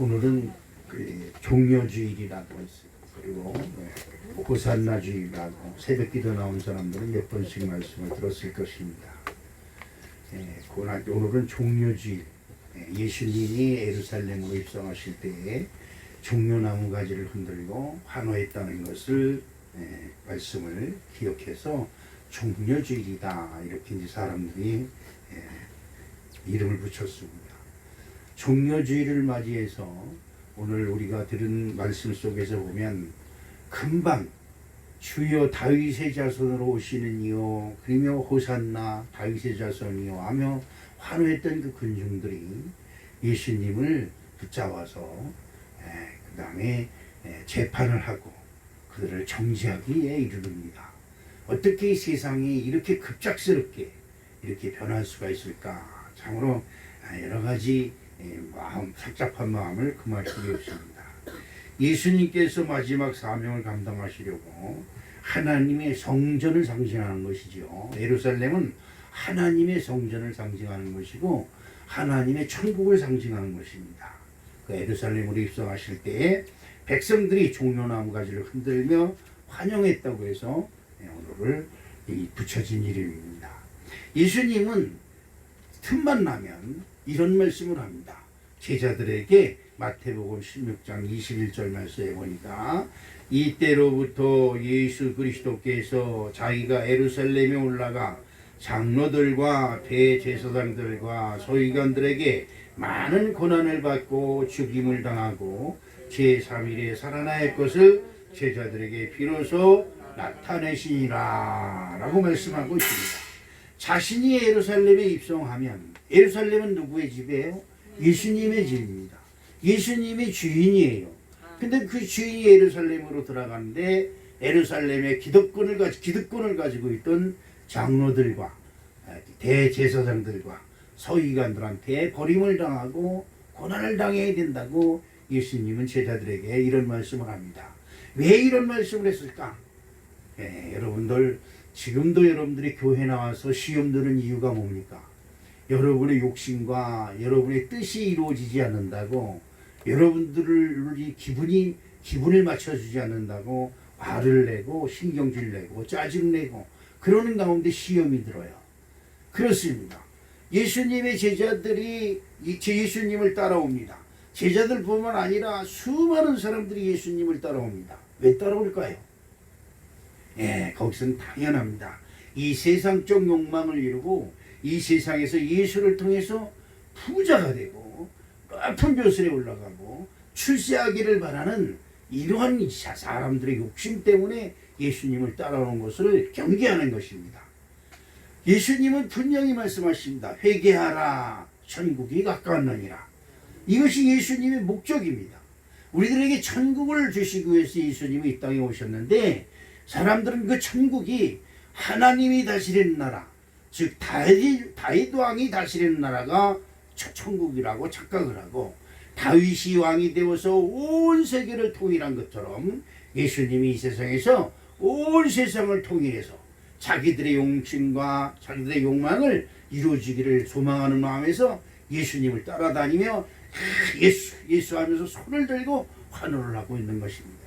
오늘은 그 종려주일이라고 했어요. 그리고 호산나 주일이라고 새벽기도 나온 사람들은 몇 번씩 말씀을 들었을 것입니다. 오늘은 종려주일, 예수님이 예루살렘으로 입성하실 때에 종려나무 가지를 흔들고 환호했다는 것을 말씀을 기억해서 종려주일이다 이렇게 이제 사람들이 이름을 붙였습니다. 종려주일을 맞이해서 오늘 우리가 들은 말씀 속에서 보면 금방 주여 다윗의 자손으로 오시는 이요 그리며 호산나 다윗의 자손이요 하며 환호했던 그 군중들이 예수님을 붙잡아서 그 다음에 재판을 하고 그들을 정죄하기에 이르릅니다. 어떻게 이 세상이 이렇게 급작스럽게 이렇게 변할 수가 있을까? 참으로 여러 가지 착잡한 마음을 금할 수가 없습니다. 예수님께서 마지막 사명을 감당하시려고 하나님의 성전을 상징하는 것이죠. 예루살렘은 하나님의 성전을 상징하는 것이고 하나님의 천국을 상징하는 것입니다. 그 예루살렘으로 입성하실 때에 백성들이 종려나무 가지를 흔들며 환영했다고 해서 오늘을 붙여진 이름입니다. 예수님은 틈만 나면 이런 말씀을 합니다. 제자들에게 마태복음 16장 21절 말씀에 보니까 이때로부터 예수 그리스도께서 자기가 예루살렘에 올라가 장로들과 대제사장들과 서기관들에게 많은 고난을 받고 죽임을 당하고 제3일에 살아날 것을 제자들에게 비로소 나타내시니라 라고 말씀하고 있습니다. 자신이 예루살렘에 입성하면 예루살렘은 누구의 집이에요? 예수님의 집입니다. 예수님의 주인이에요. 근데 그 주인이 예루살렘으로 들어가는데 예루살렘의 기득권을 가지고 있던 장로들과 대제사장들과 서기관들한테 버림을 당하고 고난을 당해야 된다고 예수님은 제자들에게 이런 말씀을 합니다. 왜 이런 말씀을 했을까? 여러분들 지금도 여러분들이 교회 나와서 시험 드는 이유가 뭡니까? 여러분의 욕심과 여러분의 뜻이 이루어지지 않는다고 여러분들을 기분을 맞춰주지 않는다고 화를 내고 신경질 내고 짜증 내고 그러는 가운데 시험이 들어요. 그렇습니다. 예수님의 제자들이 예수님을 따라옵니다. 제자들뿐만 아니라 수많은 사람들이 예수님을 따라옵니다. 왜 따라올까요? 거기서는 당연합니다. 이 세상적 욕망을 이루고 이 세상에서 예수를 통해서 부자가 되고 높은 벼슬에 올라가고 출세하기를 바라는 이러한 사람들의 욕심 때문에 예수님을 따라오는 것을 경계하는 것입니다. 예수님은 분명히 말씀하십니다. 회개하라 천국이 가까웠느니라. 이것이 예수님의 목적입니다. 우리들에게 천국을 주시기 위해서 예수님이 이 땅에 오셨는데 사람들은 그 천국이 하나님이 다스리는 나라, 즉 다윗 왕이 다스리는 나라가 천국이라고 착각을 하고 다윗이 왕이 되어서 온 세계를 통일한 것처럼 예수님이 이 세상에서 온 세상을 통일해서 자기들의 욕심과 자기들의 욕망을 이루어지기를 소망하는 마음에서 예수님을 따라다니며 예수 하면서 손을 들고 환호를 하고 있는 것입니다.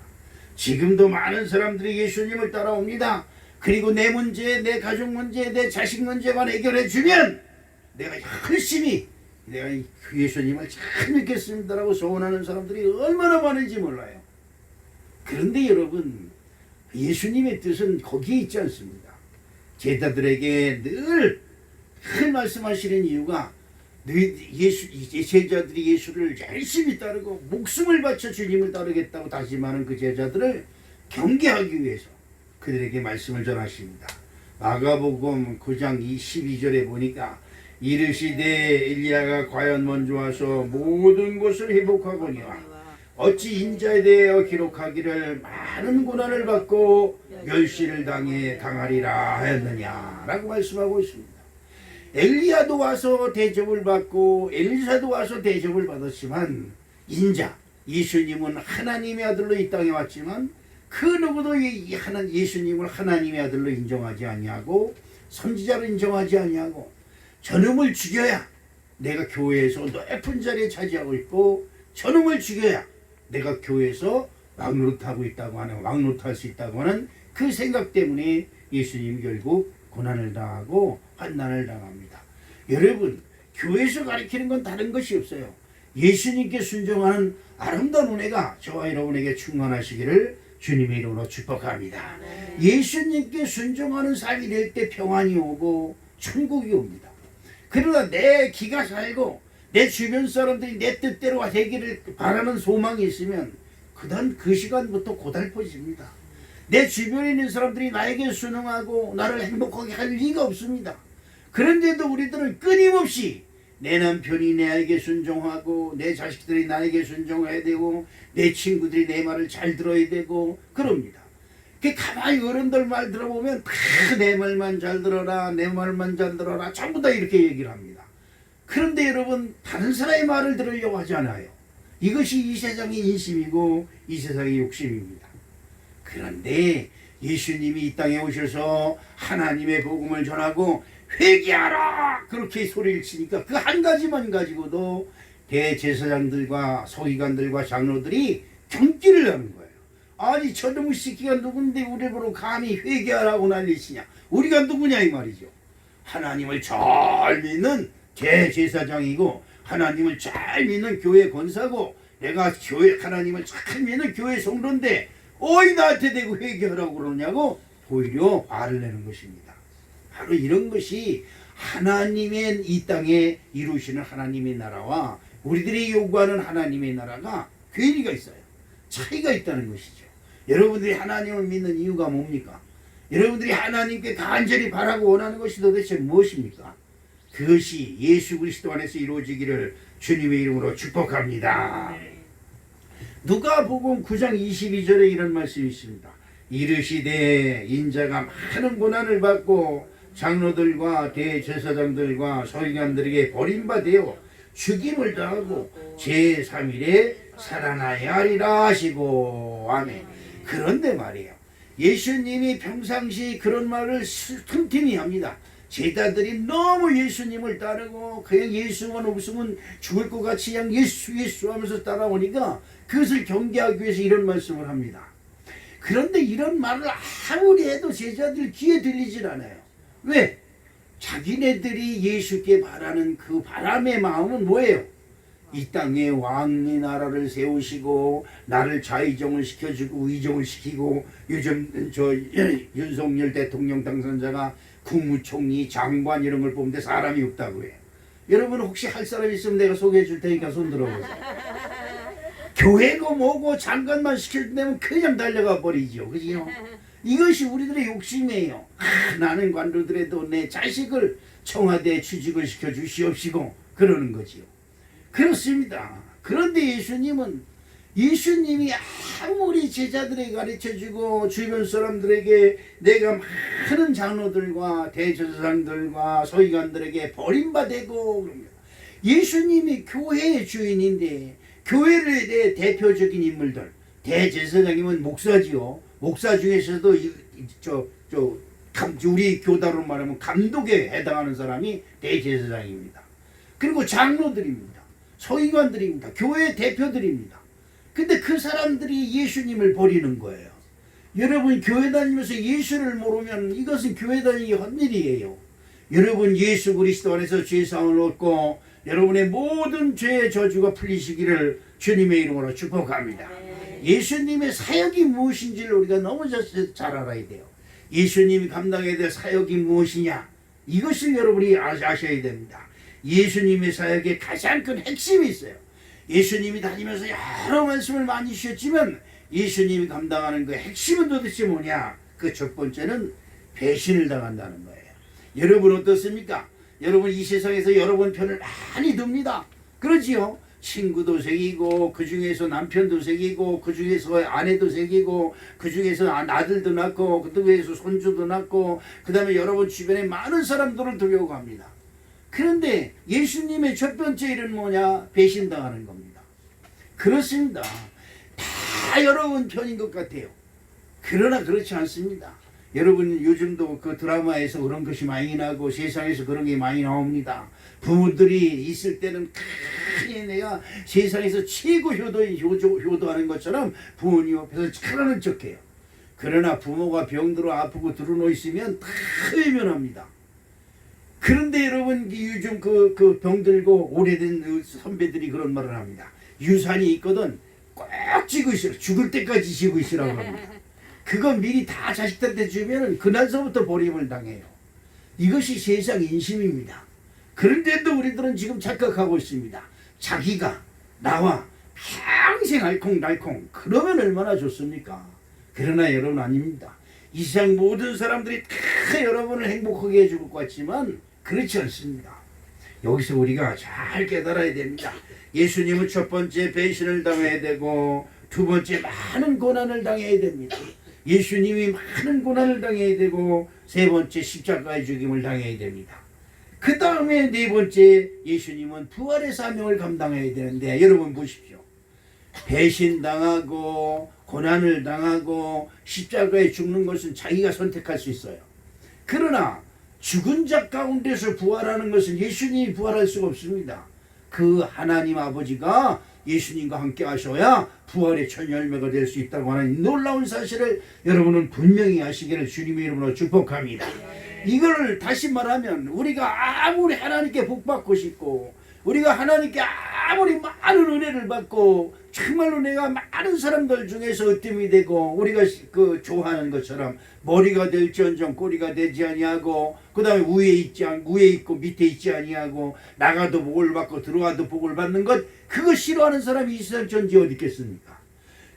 지금도 많은 사람들이 예수님을 따라옵니다. 그리고 내 문제, 내 가족 문제, 내 자식 문제만 해결해 주면 내가 열심히 내가 예수님을 잘 믿겠습니다라고 소원하는 사람들이 얼마나 많은지 몰라요. 그런데 여러분, 예수님의 뜻은 거기에 있지 않습니다. 제자들에게 늘 말씀하시는 이유가 제자들이 예수를 열심히 따르고 목숨을 바쳐 주님을 따르겠다고 다짐하는 그 제자들을 경계하기 위해서 그들에게 말씀을 전하십니다. 마가복음 9장 12절에 보니까 이르시되 엘리야가 과연 먼저 와서 모든 것을 회복하거니와 어찌 인자에 대하여 기록하기를 많은 고난을 받고 멸시를 당하리라 하였느냐 라고 말씀하고 있습니다. 엘리야도 와서 대접을 받고 엘리사도 와서 대접을 받았지만 인자 예수님은 하나님의 아들로 이 땅에 왔지만 그 누구도 예수님을 하나님의 아들로 인정하지 아니하고 선지자로 인정하지 아니하고 저놈을 죽여야 내가 교회에서 높은 자리에 차지하고 있고 저놈을 죽여야 내가 교회에서 왕노릇하고 있다고 하는, 왕노릇할 수 있다고 하는 그 생각 때문에 예수님이 결국 고난을 당하고 환난을 당합니다. 여러분, 교회에서 가르치는 건 다른 것이 없어요. 예수님께 순종하는 아름다운 은혜가 저와 여러분에게 충만하시기를 주님의 이름으로 축복합니다. 예수님께 순종하는 삶이 될 때 평안이 오고 천국이 옵니다. 그러나 내 기가 살고 내 주변 사람들이 내 뜻대로 되기를 바라는 소망이 있으면 그다음 그 시간부터 고달퍼집니다. 내 주변에 있는 사람들이 나에게 순응하고 나를 행복하게 할 리가 없습니다. 그런데도 우리들은 끊임없이 내 남편이 내에게 순종하고 내 자식들이 나에게 순종해야 되고 내 친구들이 내 말을 잘 들어야 되고 그럽니다. 가만히 어른들 말 들어보면 다 내 말만 잘 들어라, 내 말만 잘 들어라, 전부 다 이렇게 얘기를 합니다. 그런데 여러분, 다른 사람의 말을 들으려고 하지 않아요. 이것이 이 세상의 인심이고 이 세상의 욕심입니다. 그런데 예수님이 이 땅에 오셔서 하나님의 복음을 전하고 회개하라 그렇게 소리를 치니까 그 한 가지만 가지고도 대제사장들과 서기관들과 장로들이 경기를 하는 거예요. 아니 저놈의 새끼가 누군데 우리 보러 감히 회개하라고 난리치냐. 우리가 누구냐 이 말이죠. 하나님을 잘 믿는 대제사장이고 하나님을 잘 믿는 교회 권사고 내가 하나님을 잘 믿는 교회 성도인데 어이 나한테 대고 회개하라고 그러냐고 오히려 화를 내는 것입니다. 바로 이런 것이 하나님의 이 땅에 이루시는 하나님의 나라와 우리들이 요구하는 하나님의 나라가 괴리가 있어요. 차이가 있다는 것이죠. 여러분들이 하나님을 믿는 이유가 뭡니까? 여러분들이 하나님께 간절히 바라고 원하는 것이 도대체 무엇입니까? 그것이 예수 그리스도 안에서 이루어지기를 주님의 이름으로 축복합니다. 누가복음 9장 22절에 이런 말씀이 있습니다. 이르시되 인자가 많은 고난을 받고 장로들과 대제사장들과 서기관들에게 버림받아 죽임을 당하고 제3일에 살아나야 하리라 하시고 아멘. 그런데 말이에요. 예수님이 평상시 그런 말을 틈틈이 합니다. 제자들이 너무 예수님을 따르고 그냥 예수만 없으면 죽을 것 같이 그냥 예수 하면서 따라오니까 그것을 경계하기 위해서 이런 말씀을 합니다. 그런데 이런 말을 아무리 해도 제자들 귀에 들리질 않아요. 왜? 자기네들이 예수께 바라는 그 바람의 마음은 뭐예요? 이 땅에 왕의 나라를 세우시고 나를 좌의정을 시켜주고 의정을 시키고 요즘 저 윤석열 대통령 당선자가 국무총리 장관 이런 걸 뽑는데 사람이 없다고 해요. 여러분 혹시 할 사람 있으면 내가 소개해 줄 테니까 손 들어보세요. 교회고 뭐고 장관만 시켜주면 그냥 달려가 버리죠. 그죠? 이것이 우리들의 욕심이에요. 나는 관료들에도 내 자식을 청와대에 취직을 시켜 주시옵시고 그러는 거지요. 그렇습니다. 그런데 예수님이 아무리 제자들에게 가르쳐주고 주변 사람들에게 내가 많은 장로들과 대제사장들과 서기관들에게 버림받고 그럽니다. 예수님이 교회의 주인인데 교회의 대표적인 인물들 대제사장이면 목사지요. 목사 중에서도 우리 교단으로 말하면 감독에 해당하는 사람이 대제사장입니다. 그리고 장로들입니다. 서기관들입니다. 교회 대표들입니다. 근데 그 사람들이 예수님을 버리는 거예요. 여러분 교회 다니면서 예수를 모르면 이것은 교회 다니기 헛일이에요. 여러분 예수 그리스도 안에서 죄사함을 얻고 여러분의 모든 죄의 저주가 풀리시기를 주님의 이름으로 축복합니다. 예수님의 사역이 무엇인지를 우리가 너무 잘 알아야 돼요. 예수님이 감당해야 될 사역이 무엇이냐 이것을 여러분이 아셔야 됩니다. 예수님의 사역에 가장 큰 핵심이 있어요. 예수님이 다니면서 여러 말씀을 많이 주셨지만 예수님이 감당하는 그 핵심은 도대체 뭐냐? 그 첫 번째는 배신을 당한다는 거예요. 여러분 어떻습니까? 여러분 이 세상에서 여러분 편을 많이 듭니다. 그러지요? 친구도 새기고 그 중에서 남편도 새기고 그 중에서 아내도 새기고 그 중에서 아들도 낳고 그 중에서 손주도 낳고 그 다음에 여러분 주변에 많은 사람들을 두려고 합니다. 그런데 예수님의 첫 번째 일은 뭐냐? 배신당하는 겁니다. 그렇습니다. 다 여러분 편인 것 같아요. 그러나 그렇지 않습니다. 여러분 요즘도 그 드라마에서 그런 것이 많이 나고 세상에서 그런 게 많이 나옵니다. 부모들이 있을 때는 크게 내가 세상에서 최고 효도하는 것처럼 부모님 앞에서 잘하는 척해요. 그러나 부모가 병들어 아프고 들어놓 있으면 다 외면합니다. 그런데 여러분 요즘 그 병들고 오래된 선배들이 그런 말을 합니다. 유산이 있거든 꼭 쥐고 있으라. 죽을 때까지 쥐고 있으라고 합니다. 그건 미리 다 자식들한테 주면은 그날서부터 버림을 당해요. 이것이 세상 인심입니다. 그런데도 우리들은 지금 착각하고 있습니다. 자기가 나와 평생 알콩달콩 그러면 얼마나 좋습니까? 그러나 여러분 아닙니다. 이 세상 모든 사람들이 다 여러분을 행복하게 해줄 것 같지만 그렇지 않습니다. 여기서 우리가 잘 깨달아야 됩니다. 예수님은 첫 번째 배신을 당해야 되고 두 번째 많은 고난을 당해야 됩니다. 예수님이 많은 고난을 당해야 되고 세 번째 십자가의 죽임을 당해야 됩니다. 그 다음에 네 번째 예수님은 부활의 사명을 감당해야 되는데 여러분 보십시오. 배신당하고 고난을 당하고 십자가에 죽는 것은 자기가 선택할 수 있어요. 그러나 죽은 자 가운데서 부활하는 것은 예수님이 부활할 수가 없습니다. 그 하나님 아버지가 예수님과 함께 하셔야 부활의 첫 열매가 될 수 있다고 하는 놀라운 사실을 여러분은 분명히 아시기를 주님의 이름으로 축복합니다. 이걸 다시 말하면 우리가 아무리 하나님께 복받고 싶고 우리가 하나님께 아무리 많은 은혜를 받고 정말로 내가 많은 사람들 중에서 으뜸이 되고 우리가 그 좋아하는 것처럼 머리가 될지언정 꼬리가 되지 아니하고 그 다음에 위에 있고 밑에 있지 아니하고 나가도 복을 받고 들어와도 복을 받는 것 그거 싫어하는 사람이 이 세상 전지 어디 있겠습니까?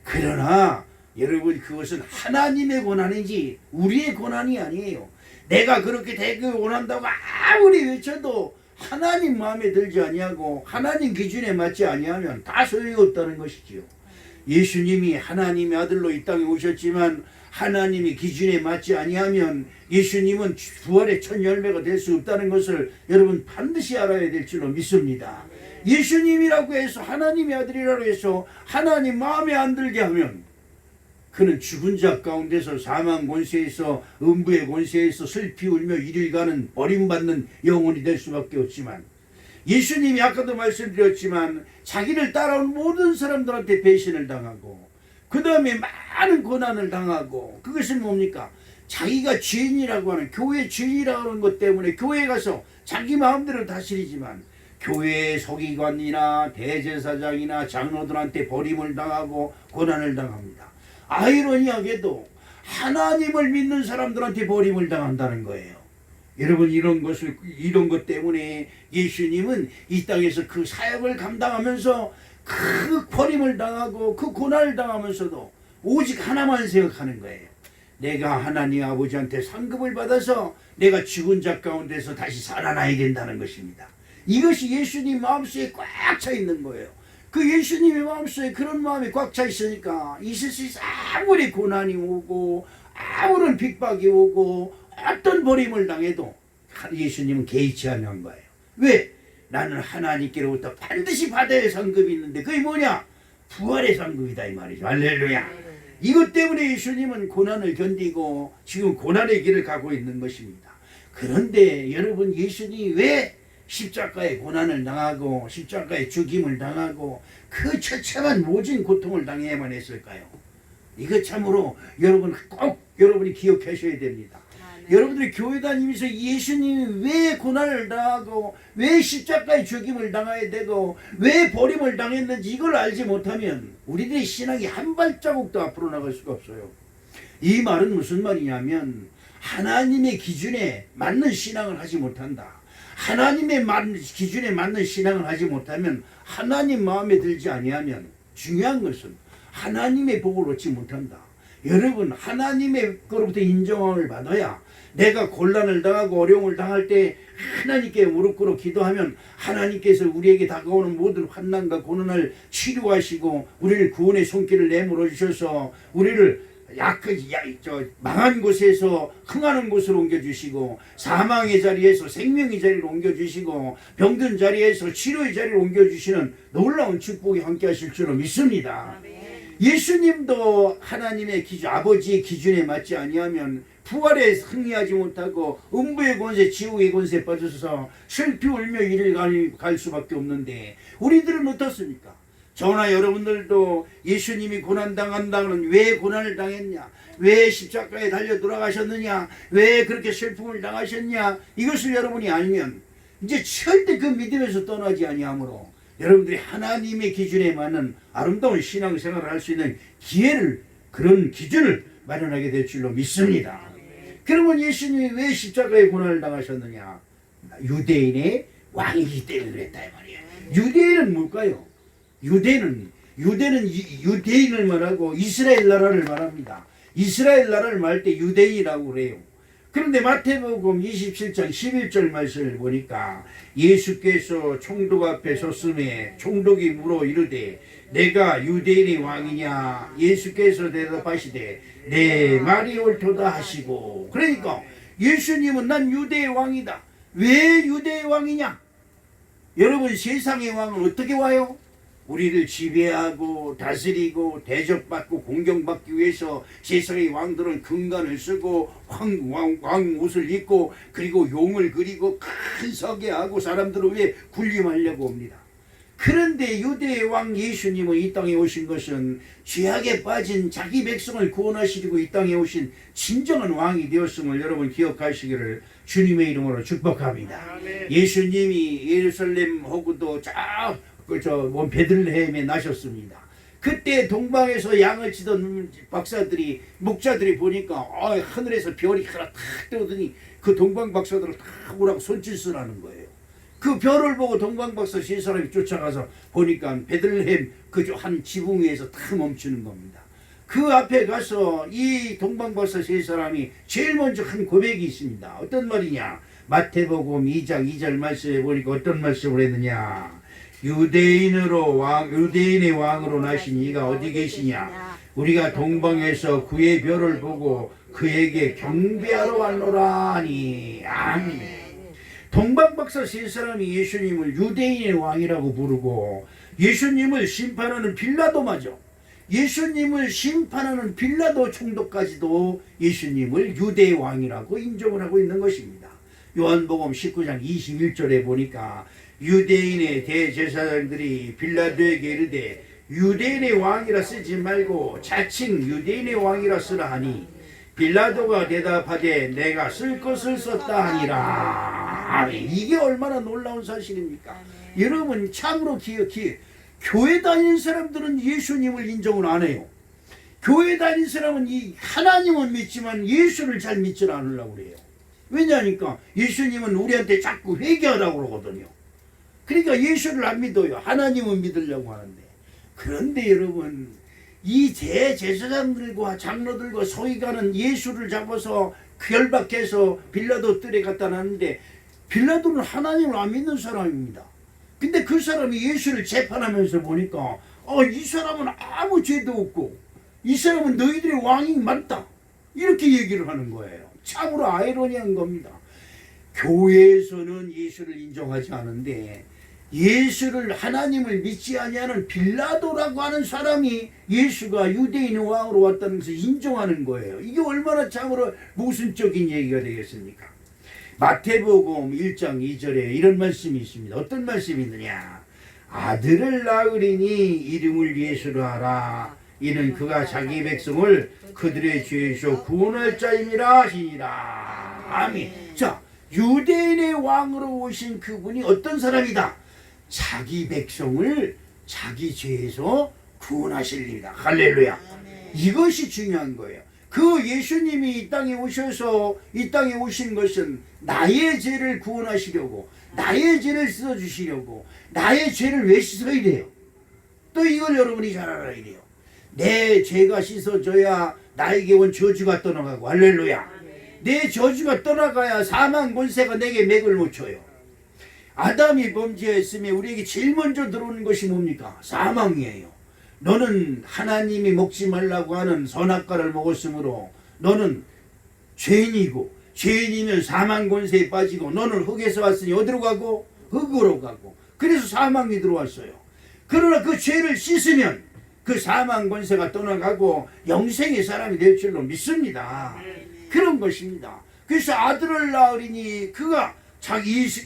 그러나 여러분 그것은 하나님의 고난이지 우리의 고난이 아니에요. 내가 그렇게 되길 원한다고 아무리 외쳐도 하나님 마음에 들지 아니하고 하나님 기준에 맞지 아니하면 다 소용이 없다는 것이지요. 예수님이 하나님의 아들로 이 땅에 오셨지만 하나님이 기준에 맞지 아니하면 예수님은 부활의 첫 열매가 될 수 없다는 것을 여러분 반드시 알아야 될 줄로 믿습니다. 예수님이라고 해서 하나님의 아들이라고 해서 하나님 마음에 안 들게 하면 그는 죽은 자 가운데서 사망 권세에서 음부의 권세에서 슬피 울며 이를 가는 버림받는 영혼이 될 수밖에 없지만 예수님이 아까도 말씀드렸지만 자기를 따라온 모든 사람들한테 배신을 당하고 그 다음에 많은 고난을 당하고 그것은 뭡니까? 자기가 죄인이라고 하는 교회 죄인이라고 하는 것 때문에 교회에 가서 자기 마음대로 다스리지만 교회의 서기관이나 대제사장이나 장로들한테 버림을 당하고 고난을 당합니다. 아이러니하게도 하나님을 믿는 사람들한테 버림을 당한다는 거예요. 여러분 이런 것 때문에 예수님은 이 땅에서 그 사역을 감당하면서 그 버림을 당하고 그 고난을 당하면서도 오직 하나만 생각하는 거예요. 내가 하나님 아버지한테 상급을 받아서 내가 죽은 자 가운데서 다시 살아나야 된다는 것입니다. 이것이 예수님 마음속에 꽉 차 있는 거예요. 그 예수님의 마음속에 그런 마음이 꽉 차 있으니까 이 세상에서 아무리 고난이 오고 아무런 핍박이 오고 어떤 버림을 당해도 예수님은 개의치 않는 거예요. 왜? 나는 하나님께로부터 반드시 받아야 할 상급이 있는데 그게 뭐냐? 부활의 상급이다 이 말이죠. 할렐루야. 이것 때문에 예수님은 고난을 견디고 지금 고난의 길을 가고 있는 것입니다. 그런데 여러분 예수님이 왜 십자가의 고난을 당하고 십자가의 죽임을 당하고 그 처참한 모진 고통을 당해야만 했을까요? 이거 참으로 여러분 꼭 여러분이 기억하셔야 됩니다. 여러분들이 교회 다니면서 예수님이 왜 고난을 당하고 왜 십자가의 죽임을 당해야 되고 왜 버림을 당했는지 이걸 알지 못하면 우리들의 신앙이 한 발자국도 앞으로 나갈 수가 없어요. 이 말은 무슨 말이냐면 하나님의 기준에 맞는 신앙을 하지 못한다. 하나님의 기준에 맞는 신앙을 하지 못하면 하나님 마음에 들지 아니하면 중요한 것은 하나님의 복을 얻지 못한다. 여러분 하나님의 거로부터 인정함을 받아야 내가 곤란을 당하고 어려움을 당할 때 하나님께 무릎 꿇어 기도하면 하나님께서 우리에게 다가오는 모든 환난과 고난을 치료하시고 우리를 구원의 손길을 내밀어 주셔서 우리를 망한 곳에서 흥하는 곳으로 옮겨주시고 사망의 자리에서 생명의 자리로 옮겨주시고 병든 자리에서 치료의 자리로 옮겨주시는 놀라운 축복이 함께 하실 줄로 믿습니다. 예수님도 하나님의 기준, 아버지의 기준에 맞지 아니하면 부활에 승리하지 못하고 음부의 권세, 지옥의 권세에 빠져서 슬피 울며 이를 갈 수밖에 없는데 우리들은 어떻습니까? 저나 여러분들도 예수님이 고난당한다는 왜 고난을 당했냐? 왜 십자가에 달려 돌아가셨느냐? 왜 그렇게 슬픔을 당하셨냐? 이것을 여러분이 알면 이제 절대 그 믿음에서 떠나지 아니하므로 여러분들이 하나님의 기준에 맞는 아름다운 신앙생활을 할 수 있는 기회를, 그런 기준을 마련하게 될 줄로 믿습니다. 그러면 예수님이 왜 십자가에 고난을 당하셨느냐? 유대인의 왕이기 때문에 그랬다 이 말이에요. 유대인은 뭘까요? 유대인을 말하고 이스라엘 나라를 말합니다. 이스라엘 나라를 말할 때 유대인이라고 그래요. 그런데 마태복음 27장 11절 말씀을 보니까 예수께서 총독 앞에 섰음에 총독이 물어 이르되 내가 유대인의 왕이냐? 예수께서 대답하시되 내 말이 옳도다 하시고. 그러니까 예수님은 난 유대의 왕이다. 왜 유대의 왕이냐? 여러분, 세상의 왕은 어떻게 와요? 우리를 지배하고 다스리고 대접받고 공경받기 위해서 세상의 왕들은 금관을 쓰고 왕 옷을 입고 그리고 용을 그리고 큰 서계하고 사람들을 위해 군림하려고 옵니다. 그런데 유대의 왕 예수님은 이 땅에 오신 것은 죄악에 빠진 자기 백성을 구원하시려고 이 땅에 오신 진정한 왕이 되었음을 여러분 기억하시기를 주님의 이름으로 축복합니다. 예수님이 예루살렘 호구도 베들레헴에 나셨습니다. 그때 동방에서 양을 치던 박사들이, 목자들이 보니까 하늘에서 별이 하나 탁 떠오더니 그 동방 박사들을 다 오라고 손짓을 하는 거예요. 그 별을 보고 동방 박사 세 사람이 쫓아가서 보니까 베들레헴 그저 한 지붕 위에서 탁 멈추는 겁니다. 그 앞에 가서 이 동방 박사 세 사람이 제일 먼저 한 고백이 있습니다. 어떤 말이냐? 마태복음 2장 2절 말씀에 보니까 어떤 말씀을 했느냐? 유대인의 왕으로 나신 이가 어디 계시냐? 우리가 동방에서 그의 별을 보고 그에게 경배하러 왔노라 하니. 아멘. 동방박사 세 사람이 예수님을 유대인의 왕이라고 부르고 예수님을 심판하는 빌라도마저, 예수님을 심판하는 빌라도 총독까지도 예수님을 유대의 왕이라고 인정을 하고 있는 것입니다. 요한복음 19장 21절에 보니까 유대인의 대제사장들이 빌라도에게 이르되 유대인의 왕이라 쓰지 말고 자칭 유대인의 왕이라 쓰라 하니 빌라도가 대답하되 내가 쓸 것을 썼다 하니라. 아니, 이게 얼마나 놀라운 사실입니까? 여러분 참으로 기억해. 교회 다니는 사람들은 예수님을 인정을 안 해요. 교회 다니는 사람은 이 하나님은 믿지만 예수를 잘 믿지 않으려고 그래요. 왜냐하니까 예수님은 우리한테 자꾸 회개하라고 그러거든요. 그러니까 예수를 안 믿어요. 하나님은 믿으려고 하는데. 그런데 여러분, 이 대제사장들과 장로들과 서기관은 예수를 잡아서 결박해서 빌라도 뜰에 갖다 놨는데 빌라도는 하나님을 안 믿는 사람입니다. 근데 그 사람이 예수를 재판하면서 보니까 이 사람은 아무 죄도 없고 이 사람은 너희들의 왕이 맞다, 이렇게 얘기를 하는 거예요. 참으로 아이러니한 겁니다. 교회에서는 예수를 인정하지 않은데 예수를, 하나님을 믿지 아니하는 빌라도라고 하는 사람이 예수가 유대인의 왕으로 왔다는 것을 인정하는 거예요. 이게 얼마나 참으로 모순적인 얘기가 되겠습니까? 마태복음 1장 2절에 이런 말씀이 있습니다. 어떤 말씀이 있느냐? 아들을 낳으리니 이름을 예수로 하라. 이는 그가 자기 백성을 그들의 죄에서 구원할 자임이라 하시니라. 아멘. 자, 유대인의 왕으로 오신 그분이 어떤 사람이다? 자기 백성을 자기 죄에서 구원하실리라. 할렐루야. 이것이 중요한 거예요. 그 예수님이 이 땅에 오셔서 이 땅에 오신 것은 나의 죄를 구원하시려고, 나의 죄를 씻어주시려고, 나의 죄를 왜 씻어야 돼요? 또 이걸 여러분이 잘 알아야 돼요. 내 죄가 씻어져야 나에게 온 저주가 떠나가고, 할렐루야. 내 저주가 떠나가야 사망 권세가 내게 맥을 못 쳐요. 아담이 범죄했으면 우리에게 제일 먼저 들어오는 것이 뭡니까? 사망이에요. 너는 하나님이 먹지 말라고 하는 선악과를 먹었으므로 너는 죄인이고, 죄인이면 사망 권세에 빠지고, 너는 흙에서 왔으니 어디로 가고? 흙으로 가고. 그래서 사망이 들어왔어요. 그러나 그 죄를 씻으면 그 사망 권세가 떠나가고 영생의 사람이 될 줄로 믿습니다. 그런 것입니다. 그래서 아들을 낳으리니 그가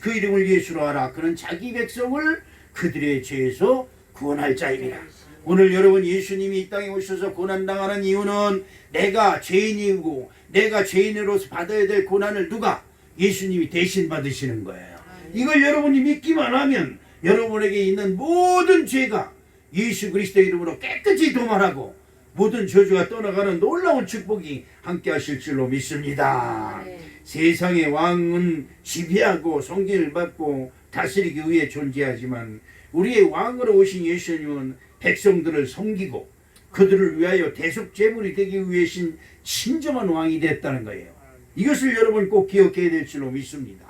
그 이름을 예수로 하라. 그는 자기 백성을 그들의 죄에서 구원할 자입니다. 오늘 여러분, 예수님이 이 땅에 오셔서 고난당하는 이유는 내가 죄인이고 내가 죄인으로서 받아야 될 고난을 누가? 예수님이 대신 받으시는 거예요. 이걸 여러분이 믿기만 하면 여러분에게 있는 모든 죄가 예수 그리스도의 이름으로 깨끗이 도말하고 모든 저주가 떠나가는 놀라운 축복이 함께 하실 줄로 믿습니다. 세상의 왕은 지배하고 섬김을 받고 다스리기 위해 존재하지만 우리의 왕으로 오신 예수님은 백성들을 섬기고 그들을 위하여 대속 제물이 되기 위해신 진정한 왕이 됐다는 거예요. 이것을 여러분 꼭 기억해야 될 줄로 믿습니다.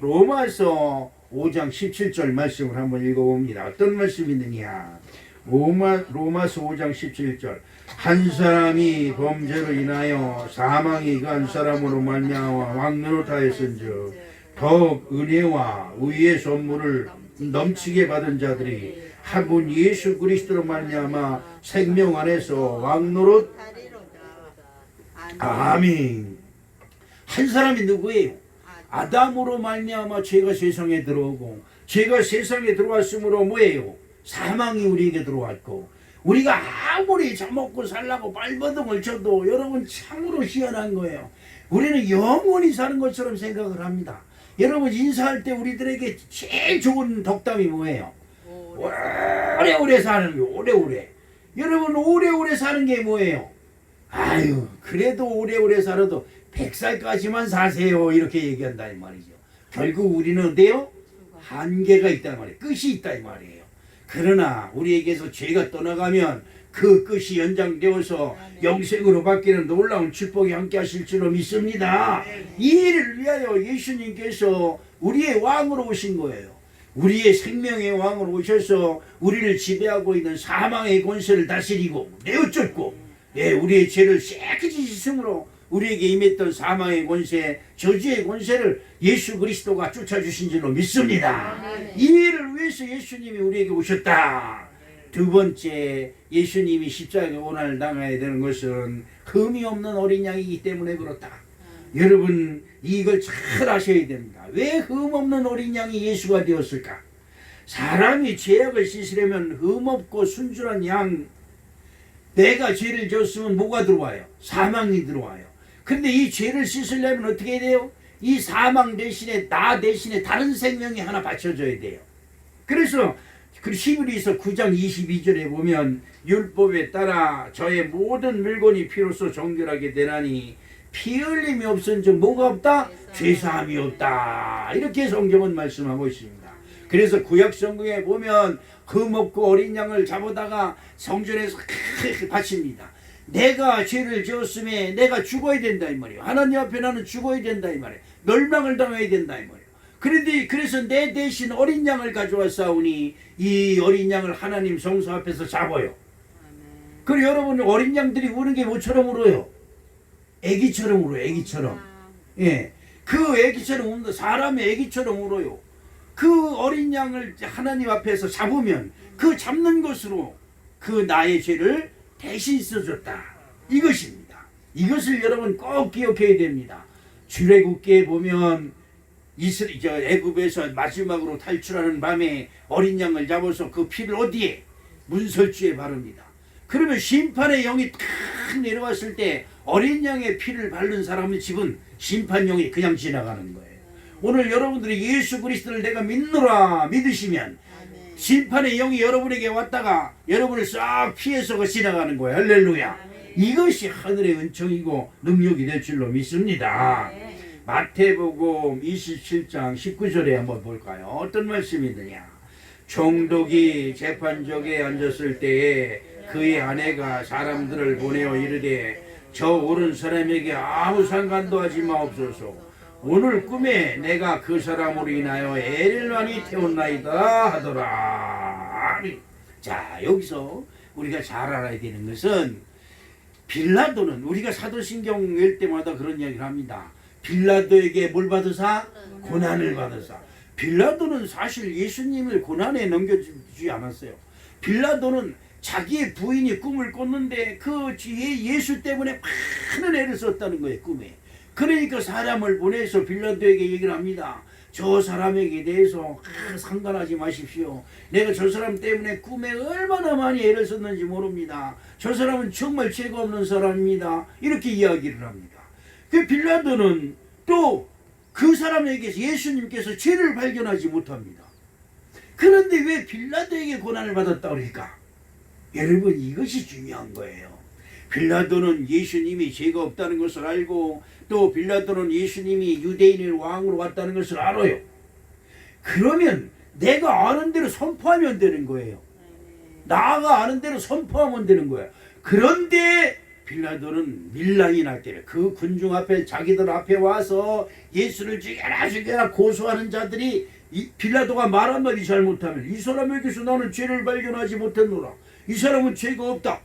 로마서 5장 17절 말씀을 한번 읽어봅니다. 어떤 말씀이 있느냐. 로마서 5장 17절. 한 사람이 범죄로 인하여 사망이 그 한 사람으로 말미암아 왕노릇 하였은즉 더욱 은혜와 의의 선물을 넘치게 받은 자들이 한 분 예수 그리스도로 말미암아 생명 안에서 왕노릇. 아멘. 한 사람이 누구예요? 아담으로 말미암아 죄가 세상에 들어오고 죄가 세상에 들어왔으므로 뭐예요? 사망이 우리에게 들어왔고 우리가 아무리 잡먹고 살라고 발버둥을 쳐도 여러분 참으로 희한한 거예요. 우리는 영원히 사는 것처럼 생각을 합니다. 여러분 인사할 때 우리들에게 제일 좋은 덕담이 뭐예요? 오래오래 사는 거. 오래오래. 여러분 오래오래 사는 게 뭐예요? 아유 그래도 오래오래 살아도 100살까지만 사세요 이렇게 얘기한다 이 말이죠. 결국 우리는 어때요? 한계가 있단 말이에요. 끝이 있다 이 말이에요. 그러나 우리에게서 죄가 떠나가면 그 끝이 연장되어서 영생으로 바뀌는 놀라운 축복이 함께 하실 줄로 믿습니다. 이 일을 위하여 예수님께서 우리의 왕으로 오신 거예요. 우리의 생명의 왕으로 오셔서 우리를 지배하고 있는 사망의 권세를 다스리고 내어쫓고 우리의 죄를 깨끗이 씻음으로 우리에게 임했던 사망의 권세, 저주의 권세를 예수 그리스도가 쫓아주신 줄로 믿습니다. 이 일을 위해서 예수님이 우리에게 오셨다. 두 번째, 예수님이 십자가에 고난을 당해야 되는 것은 흠이 없는 어린 양이기 때문에 그렇다. 여러분 이걸 잘 아셔야 됩니다. 왜 흠 없는 어린 양이 예수가 되었을까? 사람이 죄악을 씻으려면 흠 없고 순전한 양, 내가 죄를 졌으면 뭐가 들어와요? 사망이 들어와요. 그런데 이 죄를 씻으려면 어떻게 해야 돼요? 이 사망 대신에 나 대신에 다른 생명이 하나 바쳐져야 돼요. 그래서 그 히브리서 9장 22절에 보면 율법에 따라 저의 모든 물건이 피로써 정결하게 되나니 피 흘림이 없은즉 뭐가 없다? 죄사함이 없다. 이렇게 성경은 말씀하고 있습니다. 그래서 구약 성경에 보면 흠 없고 어린 양을 잡아다가 성전에서 바칩니다. 내가 죄를 지었음에 내가 죽어야 된다 이 말이에요. 하나님 앞에 나는 죽어야 된다 이 말이에요. 멸망을 당해야 된다 이 말이에요. 그런데 그래서 내 대신 어린 양을 가져왔사오니 이 어린 양을 하나님 성소 앞에서 잡아요. 그리고 여러분 어린 양들이 우는 게 뭐처럼 울어요? 애기처럼 울어요. 애기처럼. 예, 그 애기처럼 운다. 사람의 애기처럼 울어요. 그 어린 양을 하나님 앞에서 잡으면 그 잡는 것으로 그 나의 죄를 대신 써줬다. 이것입니다. 이것을 여러분 꼭 기억해야 됩니다. 출애굽기에 보면 애굽에서 마지막으로 탈출하는 밤에 어린 양을 잡아서 그 피를 어디에? 문설주에 바릅니다. 그러면 심판의 영이 탁 내려왔을 때 어린 양의 피를 바른 사람의 집은 심판령이 그냥 지나가는 거예요. 오늘 여러분들이 예수 그리스도를 내가 믿노라 믿으시면 심판의 영이 여러분에게 왔다가 여러분을 싹 피해서 지나가는 거예요. 할렐루야. 이것이 하늘의 은총이고 능력이 될 줄로 믿습니다. 마태복음 27장 19절에 한번 볼까요? 어떤 말씀이 있느냐. 총독이 재판정에 앉았을 때에 그의 아내가 사람들을 보내어 이르되 저 오른 사람에게 아무 상관도 하지 마옵소서. 오늘 꿈에 내가 그 사람으로 인하여 애를 많이 태웠나이다 하더라. 자, 여기서 우리가 잘 알아야 되는 것은 빌라도는 우리가 사도신경 읽을 때마다 그런 이야기를 합니다. 빌라도에게 뭘 받으사? 고난을 받으사. 빌라도는 사실 예수님을 고난에 넘겨주지 않았어요. 빌라도는 자기의 부인이 꿈을 꿨는데 그 예수 때문에 많은 애를 썼다는 거예요. 꿈에. 그러니까 사람을 보내서 빌라도에게 얘기를 합니다. 저 사람에게 대해서 상관하지 마십시오. 내가 저 사람 때문에 꿈에 얼마나 많이 애를 썼는지 모릅니다. 저 사람은 정말 죄가 없는 사람입니다. 이렇게 이야기를 합니다. 그 빌라도는 또 그 사람에게서 예수님께서 죄를 발견하지 못합니다. 그런데 왜 빌라도에게 고난을 받았다 그러니까? 여러분, 이것이 중요한 거예요. 빌라도는 예수님이 죄가 없다는 것을 알고, 또 빌라도는 예수님이 유대인의 왕으로 왔다는 것을 알아요. 그러면 내가 아는 대로 선포하면 되는 거예요. 나가 아는 대로 선포하면 되는 거야. 그런데 빌라도는 밀랑이 났대요. 그 군중 앞에, 자기들 앞에 와서 예수를 죽여라 죽여라 고소하는 자들이 빌라도가 말 한마디 잘못하면 이 사람에게서 나는 죄를 발견하지 못했노라, 이 사람은 죄가 없다,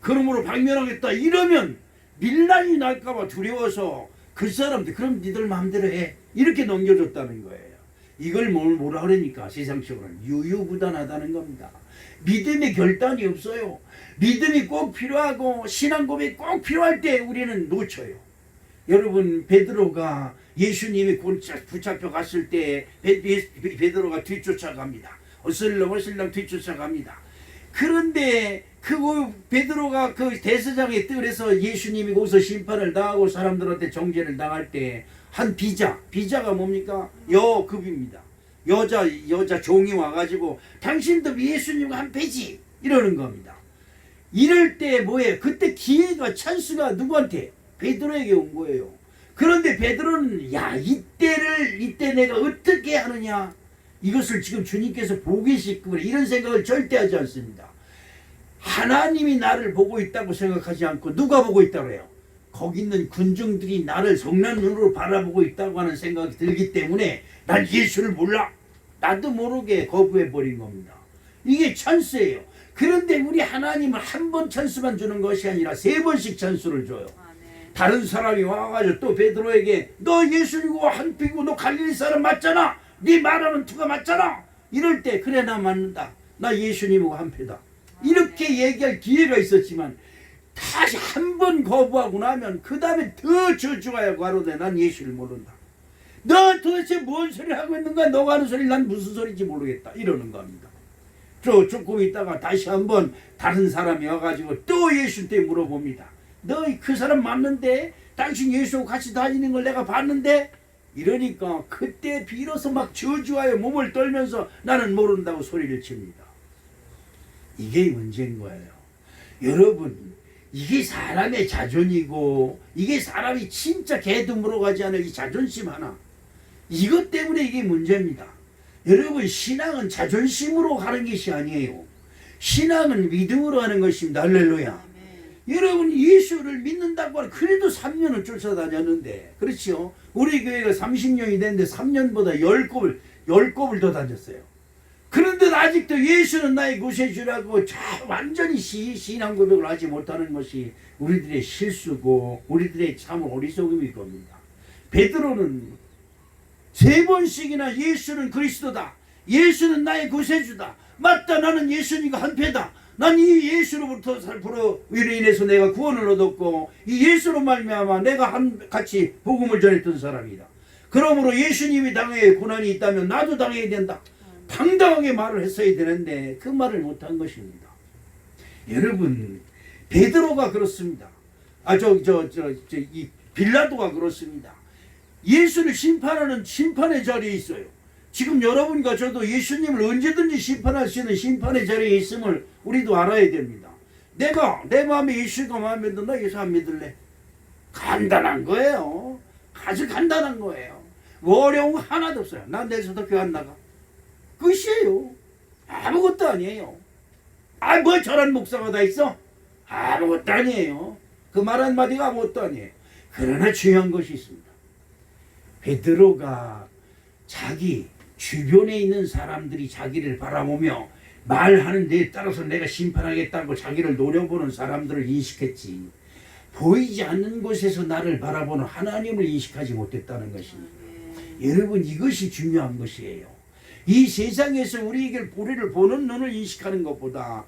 그러므로 박멸하겠다, 이러면 밀란이 날까봐 두려워서 그 사람들 그럼 니들 마음대로 해 이렇게 넘겨줬다는 거예요. 이걸 뭐라 그러니까 세상적으로는 유유부단하다는 겁니다. 믿음의 결단이 없어요. 믿음이 꼭 필요하고 신앙 고백이 꼭 필요할 때 우리는 놓쳐요. 여러분, 베드로가 예수님이 붙잡혀 갔을 때 베드로가 뒤쫓아갑니다. 어슬렁 뒤쫓아갑니다. 그런데 그 베드로가 그 대제사장의 뜰에서 예수님이 거기서 심판을 당하고 사람들한테 정죄를 당할 때 한 비자가 뭡니까? 여급입니다. 여자 종이 와가지고 당신도 예수님과 한 패지 이러는 겁니다. 이럴 때 뭐예요? 그때 기회가, 찬스가 누구한테? 베드로에게 온 거예요. 그런데 베드로는 이때 내가 어떻게 하느냐, 이것을 지금 주님께서 보고 계시구나, 이런 생각을 절대 하지 않습니다. 하나님이 나를 보고 있다고 생각하지 않고 누가 보고 있다고 해요? 거기 있는 군중들이 나를 성난 눈으로 바라보고 있다고 하는 생각이 들기 때문에 난 예수를 몰라, 나도 모르게 거부해버린 겁니다. 이게 찬스예요. 그런데 우리 하나님은 한 번 찬스만 주는 것이 아니라 3번씩 찬스를 줘요. 다른 사람이 와가지고 또 베드로에게 너 예수님과 한 피고 너 갈릴리 사람 맞잖아, 네 말하는 투가 맞잖아, 이럴 때 그래 나 맞는다, 나 예수님하고 한 패다, 이렇게 얘기할 기회가 있었지만 다시 한 번 거부하고 나면 그 다음에 더 저주가야 가로되 난 예수를 모른다, 너 도대체 뭔 소리를 하고 있는가, 너가 하는 소리 난 무슨 소리인지 모르겠다, 이러는 겁니다. 조금 있다가 다시 한번 다른 사람이 와가지고 또 예수한테 물어봅니다. 너 그 사람 맞는데? 당신 예수하고 같이 다니는 걸 내가 봤는데? 이러니까 그때 비로소 막 저주하여 몸을 떨면서 나는 모른다고 소리를 칩니다. 이게 문제인 거예요. 여러분, 이게 사람의 자존이고, 이게 사람이 진짜 개도 물어가지 않을 이 자존심 하나, 이것 때문에 이게 문제입니다. 여러분, 신앙은 자존심으로 가는 것이 아니에요. 신앙은 믿음으로 하는 것입니다. 할렐루야. 여러분, 예수를 믿는다고 하면 그래도 3년을 쫓아다녔는데, 그렇죠? 우리 교회가 30년이 됐는데 3년보다 10곱을 더 다녔어요. 그런데 아직도 예수는 나의 구세주라고 완전히 신앙 고백을 하지 못하는 것이 우리들의 실수고 우리들의 참 어리석음일 겁니다. 베드로는 3번씩이나 예수는 그리스도다, 예수는 나의 구세주다, 맞다, 나는 예수님과 한패다, 난 이 예수로부터 살포로 위로 인해서 내가 구원을 얻었고 이 예수로 말미암아 내가 같이 복음을 전했던 사람이다, 그러므로 예수님이 당해야 고난이 있다면 나도 당해야 된다, 당당하게 말을 했어야 되는데 그 말을 못한 것입니다. 여러분, 베드로가 그렇습니다. 이 빌라도가 그렇습니다. 예수를 심판하는 심판의 자리에 있어요. 지금 여러분과 저도 예수님을 언제든지 심판할 수 있는 심판의 자리에 있음을 우리도 알아야 됩니다. 내가 내 마음에 예수가 마음에 든다, 예수 안 믿을래? 간단한 거예요. 아주 간단한 거예요. 어려운 거 하나도 없어요. 난 내일부터 교회 안 나가. 끝이에요. 아무것도 아니에요. 뭐 저런 목사가 다 있어? 아무것도 아니에요. 그 말 한마디가 아무것도 아니에요. 그러나 중요한 것이 있습니다. 베드로가 자기 주변에 있는 사람들이 자기를 바라보며 말하는 데에 따라서 내가 심판하겠다고 자기를 노려보는 사람들을 인식했지, 보이지 않는 곳에서 나를 바라보는 하나님을 인식하지 못했다는 것입니다. 여러분, 이것이 중요한 것이에요. 이 세상에서 우리를 보는 눈을 인식하는 것보다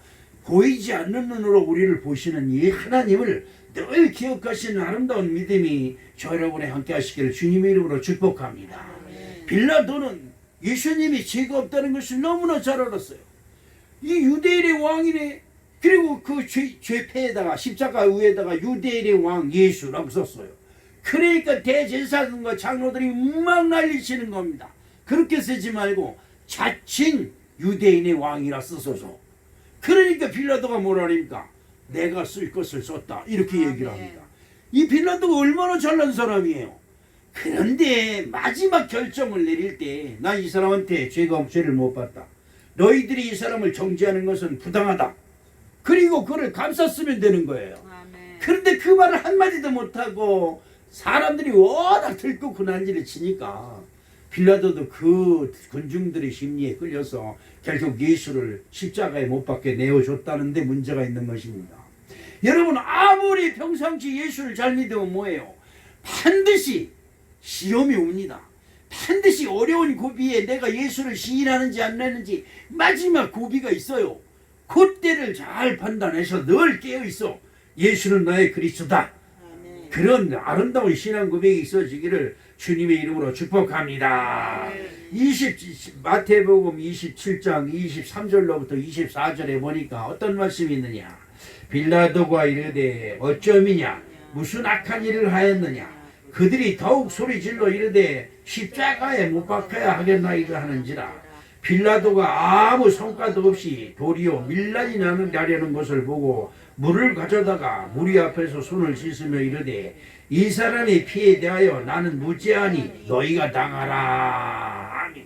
보이지 않는 눈으로 우리를 보시는 이 하나님을 늘 기억하시는 아름다운 믿음이 저 여러분의 함께 하시기를 주님의 이름으로 축복합니다. 빌라도는 예수님이 죄가 없다는 것을 너무나 잘 알았어요. 이 유대인의 왕이네. 그리고 그 죄패에다가 십자가 위에다가 유대인의 왕 예수라고 썼어요. 그러니까 대제사장과 장로들이 막 난리치는 겁니다. 그렇게 쓰지 말고 자칭 유대인의 왕이라 쓰소서. 그러니까 빌라도가 뭐라 합니까? 내가 쓸 것을 썼다 이렇게 얘기를 합니다. 이 빌라도가 얼마나 잘난 사람이에요. 그런데 마지막 결정을 내릴 때 나 이 사람한테 죄를 못 봤다. 너희들이 이 사람을 정죄하는 것은 부당하다. 그리고 그를 감쌌으면 되는 거예요. 그런데 그 말을 한마디도 못하고 사람들이 워낙 들끓고 난리를 치니까 빌라도도 그 군중들의 심리에 끌려서 결국 예수를 십자가에 못 박게 내어줬다는데 문제가 있는 것입니다. 여러분 아무리 평상시 예수를 잘 믿으면 뭐예요? 반드시 시험이 옵니다. 반드시 어려운 고비에 내가 예수를 시인하는지 안 하는지 마지막 고비가 있어요. 그때를 잘 판단해서 늘 깨어있어. 예수는 나의 그리스도다. 그런 아름다운 신앙 고백이 있어지기를 주님의 이름으로 축복합니다. 마태복음 27장 23절로부터 24절에 보니까 어떤 말씀이 있느냐. 빌라도가 이르되 어쩌미냐 무슨 악한 일을 하였느냐. 그들이 더욱 소리질러 이르되 십자가에 못 박혀야 하겠나이다 하는지라. 빌라도가 아무 성과도 없이 도리어 밀란이 나려는 것을 보고 물을 가져다가 무리 앞에서 손을 씻으며 이르되 이 사람의 피에 대하여 나는 무죄하니 너희가 당하라. 아멘.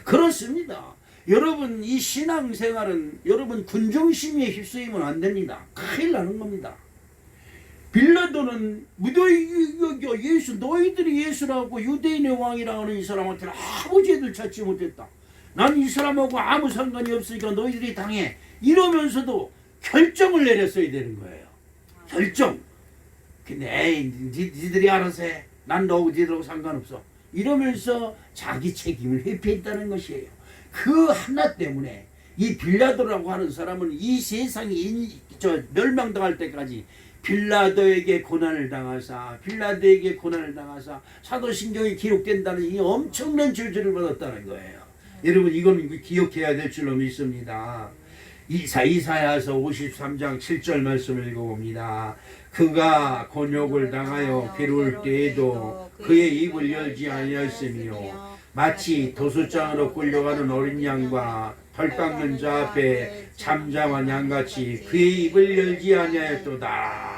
그렇습니다. 여러분 이 신앙생활은 여러분 군중심리에 휩쓰이면 안 됩니다. 큰일 나는 겁니다. 빌라도는 너희들이 예수라고 유대인의 왕이라 하는 이 사람한테는 아무 죄를 찾지 못했다. 나는 이 사람하고 아무 상관이 없으니까 너희들이 당해. 이러면서도 결정을 내렸어야 되는 거예요. 결정. 근데 니들이 알아서 해. 난 너희들하고 상관없어. 이러면서 자기 책임을 회피했다는 것이에요. 그 하나 때문에 이 빌라도라고 하는 사람은 이 세상이 멸망당할 때까지 빌라도에게 고난을 당하사 사도신경에 기록된다는 이 엄청난 저주를 받았다는 거예요. 여러분 이건 기억해야 될 줄로 믿습니다. 이사야서 53장 7절 말씀을 읽어봅니다. 그가 곤욕을 당하여 괴로울 때에도 그의 입을 열지 아니하였으며 마치 도수장으로 끌려가는 어린 양과 털 깎는 자 앞에 잠잠한 양같이 그의 입을 열지 아니하였도다.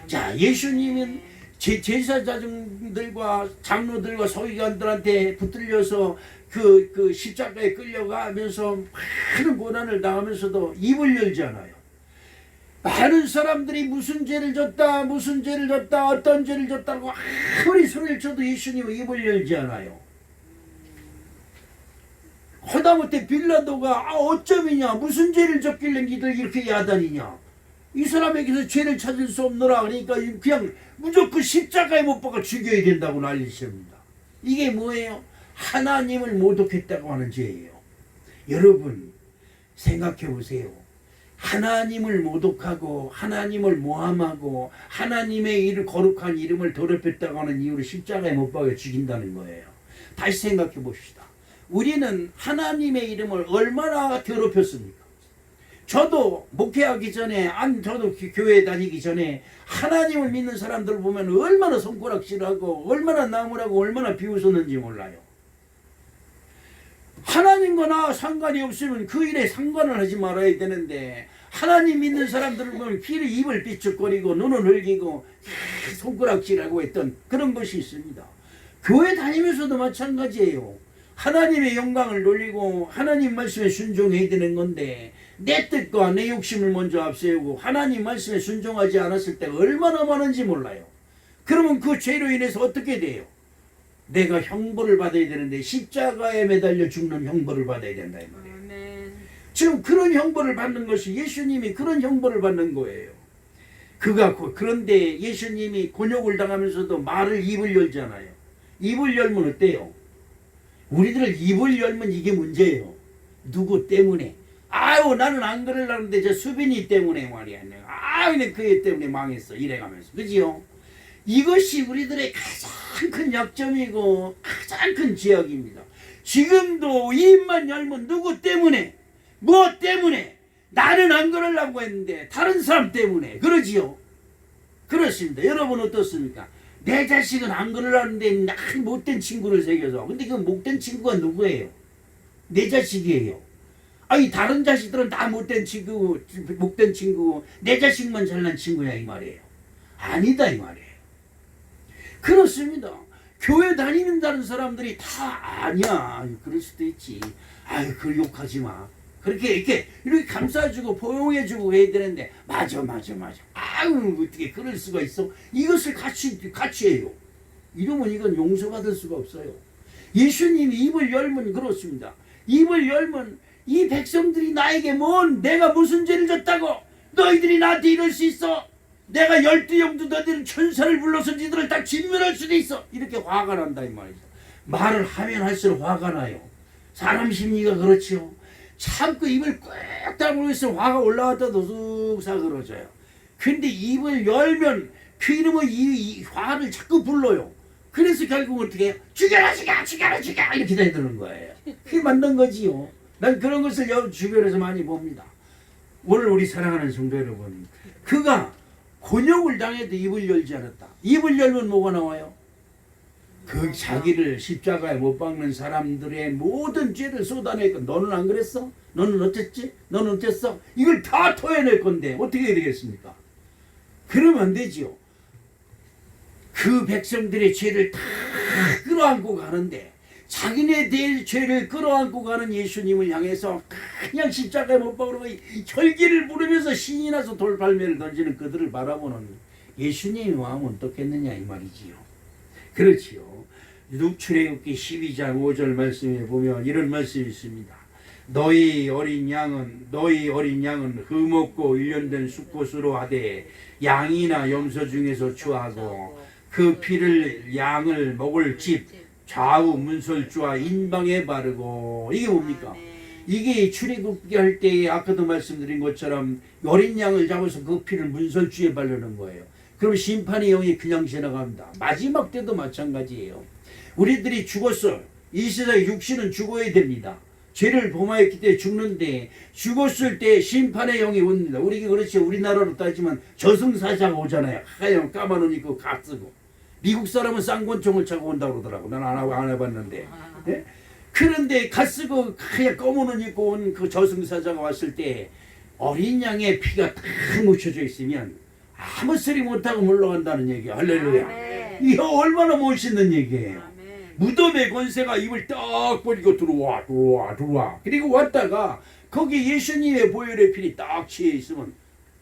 자, 예수님은 제사장들과 장로들과 서기관들한테 붙들려서 그 십자가에 끌려가면서 많은 고난을 당하면서도 입을 열지 않아요. 많은 사람들이 무슨 죄를 졌다 어떤 죄를 졌다고 아무리 소리를 쳐도 예수님은 입을 열지 않아요. 하다못해 빌라도가 어쩌미냐 무슨 죄를 졌길래 니들 이렇게 야단이냐 이 사람에게서 죄를 찾을 수 없노라. 그러니까 그냥 무조건 십자가에 못 박아 죽여야 된다고 난리십니다. 이게 뭐예요? 하나님을 모독했다고 하는 죄예요. 여러분 생각해 보세요. 하나님을 모독하고 하나님을 모함하고 하나님의 거룩한 이름을 더럽혔다고 하는 이유로 십자가에 못 박아 죽인다는 거예요. 다시 생각해 봅시다. 우리는 하나님의 이름을 얼마나 더럽혔습니까? 저도 목회하기 전에 저도 교회 다니기 전에 하나님을 믿는 사람들 보면 얼마나 손가락질하고 얼마나 나무라고 얼마나 비웃었는지 몰라요. 하나님과 나 상관이 없으면 그 일에 상관을 하지 말아야 되는데 하나님 믿는 사람들을 보면 입을 삐죽거리고 눈을 흘기고 손가락질하고 했던 그런 것이 있습니다. 교회 다니면서도 마찬가지예요. 하나님의 영광을 돌리고 하나님 말씀에 순종해야 되는 건데 내 뜻과 내 욕심을 먼저 앞세우고 하나님 말씀에 순종하지 않았을 때가 얼마나 많은지 몰라요. 그러면 그 죄로 인해서 어떻게 돼요? 내가 형벌을 받아야 되는데 십자가에 매달려 죽는 형벌을 받아야 된다 이 말이에요. 지금 그런 형벌을 받는 것이 예수님이 그런 형벌을 받는 거예요. 그런데 예수님이 곤욕을 당하면서도 입을 열잖아요. 입을 열면 어때요? 우리들 입을 열면 이게 문제예요. 누구 때문에? 아유 나는 안 그러려는데 저 수빈이 때문에 말이야. 아유 그 때문에 망했어. 이래가면서. 그지요? 이것이 우리들의 가장 큰 약점이고 가장 큰 지역입니다. 지금도 입만 열면 누구 때문에 뭐 때문에 나는 안 그러려고 했는데 다른 사람 때문에 그러지요. 그렇습니다. 여러분 어떻습니까? 내 자식은 안 그러려는데 못된 친구를 새겨서. 근데 그 못된 친구가 누구예요? 내 자식이에요. 아니 다른 자식들은 다 못된 친구, 못된 친구고 내 자식만 잘난 친구야 이 말이에요. 아니다 이 말이에요. 그렇습니다. 교회 다니는다는 사람들이 다 아니야. 그럴 수도 있지. 아유 그 욕하지 마. 그렇게 이렇게 감싸주고 포용해주고 해야 되는데 맞아. 아유 어떻게 그럴 수가 있어? 이것을 같이 해요. 이러면 이건 용서받을 수가 없어요. 예수님이 입을 열면 그렇습니다. 입을 열면 이 백성들이 나에게 내가 무슨 죄를 졌다고 너희들이 나한테 이럴 수 있어? 내가 12영도 너희들 천사를 불러서 니들을 다 진멸할 수도 있어. 이렇게 화가 난다 이 말이죠. 말을 하면 할수록 화가 나요. 사람 심리가 그렇지요. 참고 입을 꾹 다물고 있으면 화가 올라왔다도 쓱 사그러져요. 근데 입을 열면 그 이름은 이 화를 자꾸 불러요. 그래서 결국 어떻게 해요? 죽여라 이렇게 되는 거예요. 그게 맞는 거지요. 난 그런 것을 주변에서 많이 봅니다. 오늘 우리 사랑하는 성도 여러분, 그가 곤욕을 당해도 입을 열지 않았다. 입을 열면 뭐가 나와요? 그 자기를 십자가에 못 박는 사람들의 모든 죄를 쏟아내고 너는 안 그랬어? 너는 어땠지? 너는 어땠어? 이걸 다 토해낼 건데 어떻게 해야 되겠습니까? 그러면 안 되지요. 그 백성들의 죄를 다 끌어안고 가는데 자기네 될 죄를 끌어안고 가는 예수님을 향해서 그냥 십자가에 못 박으러 혈기를 부르면서 신이 나서 돌팔매를 던지는 그들을 바라보는 예수님의 마음은 어떻겠느냐 이 말이지요. 그렇지요. 출애굽기 12장 5절 말씀에 보면 이런 말씀이 있습니다. 너희 어린 양은 흠없고 일련된 수컷으로 하되 양이나 염소 중에서 추하고 그 피를 양을 먹을 집 좌우 문설주와 인방에 바르고. 이게 뭡니까? 이게 출애굽기 할 때에 아까도 말씀드린 것처럼 어린 양을 잡아서 그 피를 문설주에 바르는 거예요. 그럼 심판의 영이 그냥 지나갑니다. 마지막 때도 마찬가지예요. 우리들이 죽었어. 이 세상에 육신은 죽어야 됩니다. 죄를 범하였기 때문에 죽는데 죽었을 때 심판의 영이 옵니다. 그렇지. 우리나라로 따지면 저승사자가 오잖아요. 하얀 까만 옷 입고 갓 쓰고. 미국 사람은 쌍권총을 차고 온다고 그러더라고. 난 안 해봤는데. 네? 그런데 갓 쓰고 하얀 검은 옷 입고 온 그 저승사자가 왔을 때 어린 양의 피가 딱 묻혀져 있으면 아무 소리 못하고 물러간다는 얘기야. 할렐루야. 이거 얼마나 멋있는 얘기예요. 무덤의 권세가 입을 딱 벌리고 들어와. 그리고 왔다가 거기 예수님의 보혈의 피리 딱 취해 있으면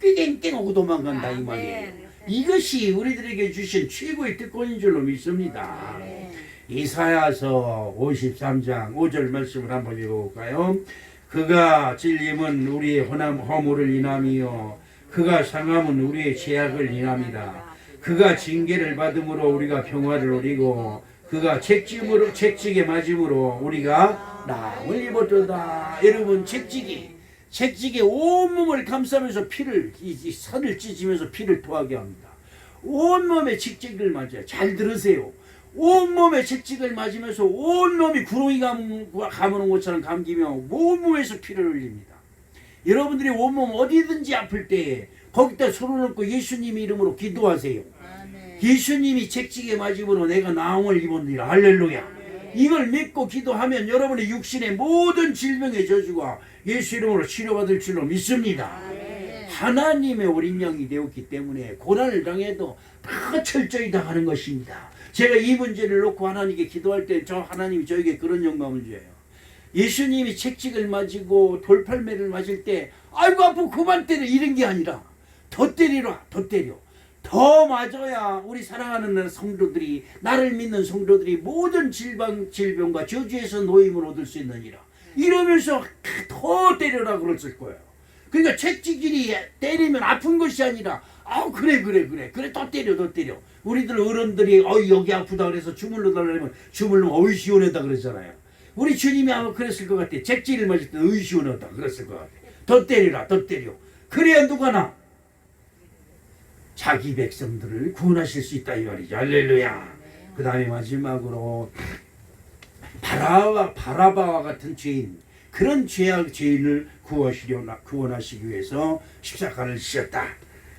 삐갱깽 하고 도망간다 이 말이에요. 이것이 우리들에게 주신 최고의 특권인 줄로 믿습니다. 이사야서 53장 5절 말씀을 한번 읽어볼까요? 그가 찔림은 우리의 허물을 인함이요 그가 상함은 우리의 죄악을 인함이다. 그가 징계를 받음으로 우리가 평화를 누리고 그가 책직에 맞음으로 우리가 나음을 입었도다. 여러분 책직에 온몸을 감싸면서 피를 산을 찢으면서 피를 토하게 합니다. 온몸에 책직을 맞아요. 잘 들으세요. 온몸에 책직을 맞으면서 온몸이 구렁이 감는 것처럼 감기며 온몸에서 피를 흘립니다. 여러분들이 온몸 어디든지 아플 때 거기다 손을 얹고 예수님 이름으로 기도하세요. 예수님이 책직에 맞음으로 내가 나음을 입었느니라. 할렐루야. 이걸 믿고 기도하면 여러분의 육신의 모든 질병의 저주가 예수 이름으로 치료받을 줄로 믿습니다. 하나님의 어린 양이 되었기 때문에 고난을 당해도 다 철저히 당하는 것입니다. 제가 이 문제를 놓고 하나님께 기도할 때 하나님이 저에게 그런 영감을 줘요. 예수님이 책직을 맞고 돌팔매를 맞을 때 아이고 아프고 그만 때려 이런 게 아니라 더 때리라 더 때려. 더 맞아야 우리 사랑하는 성도들이 나를 믿는 성도들이 모든 질병과 저주에서 노임을 얻을 수 있느니라. 이러면서 더 때려라 그랬을 거예요. 그러니까 책찍질이 때리면 아픈 것이 아니라 그래 더 때려. 우리들 어른들이 여기 아프다 그래서 주물러 달라면 주물러 어이 시원하다 그러잖아요. 우리 주님이 아마 그랬을 것 같아. 책찍을 맞을 때 어이 시원하다 그랬을 것 같아. 더 때리라, 더 때려. 그래야 누가나 자기 백성들을 구원하실 수 있다 이 말이죠. 할렐루야. 그 다음에 마지막으로 바라바와 같은 죄인, 그런 죄인을 구원하시기 위해서 십자가를 지셨다.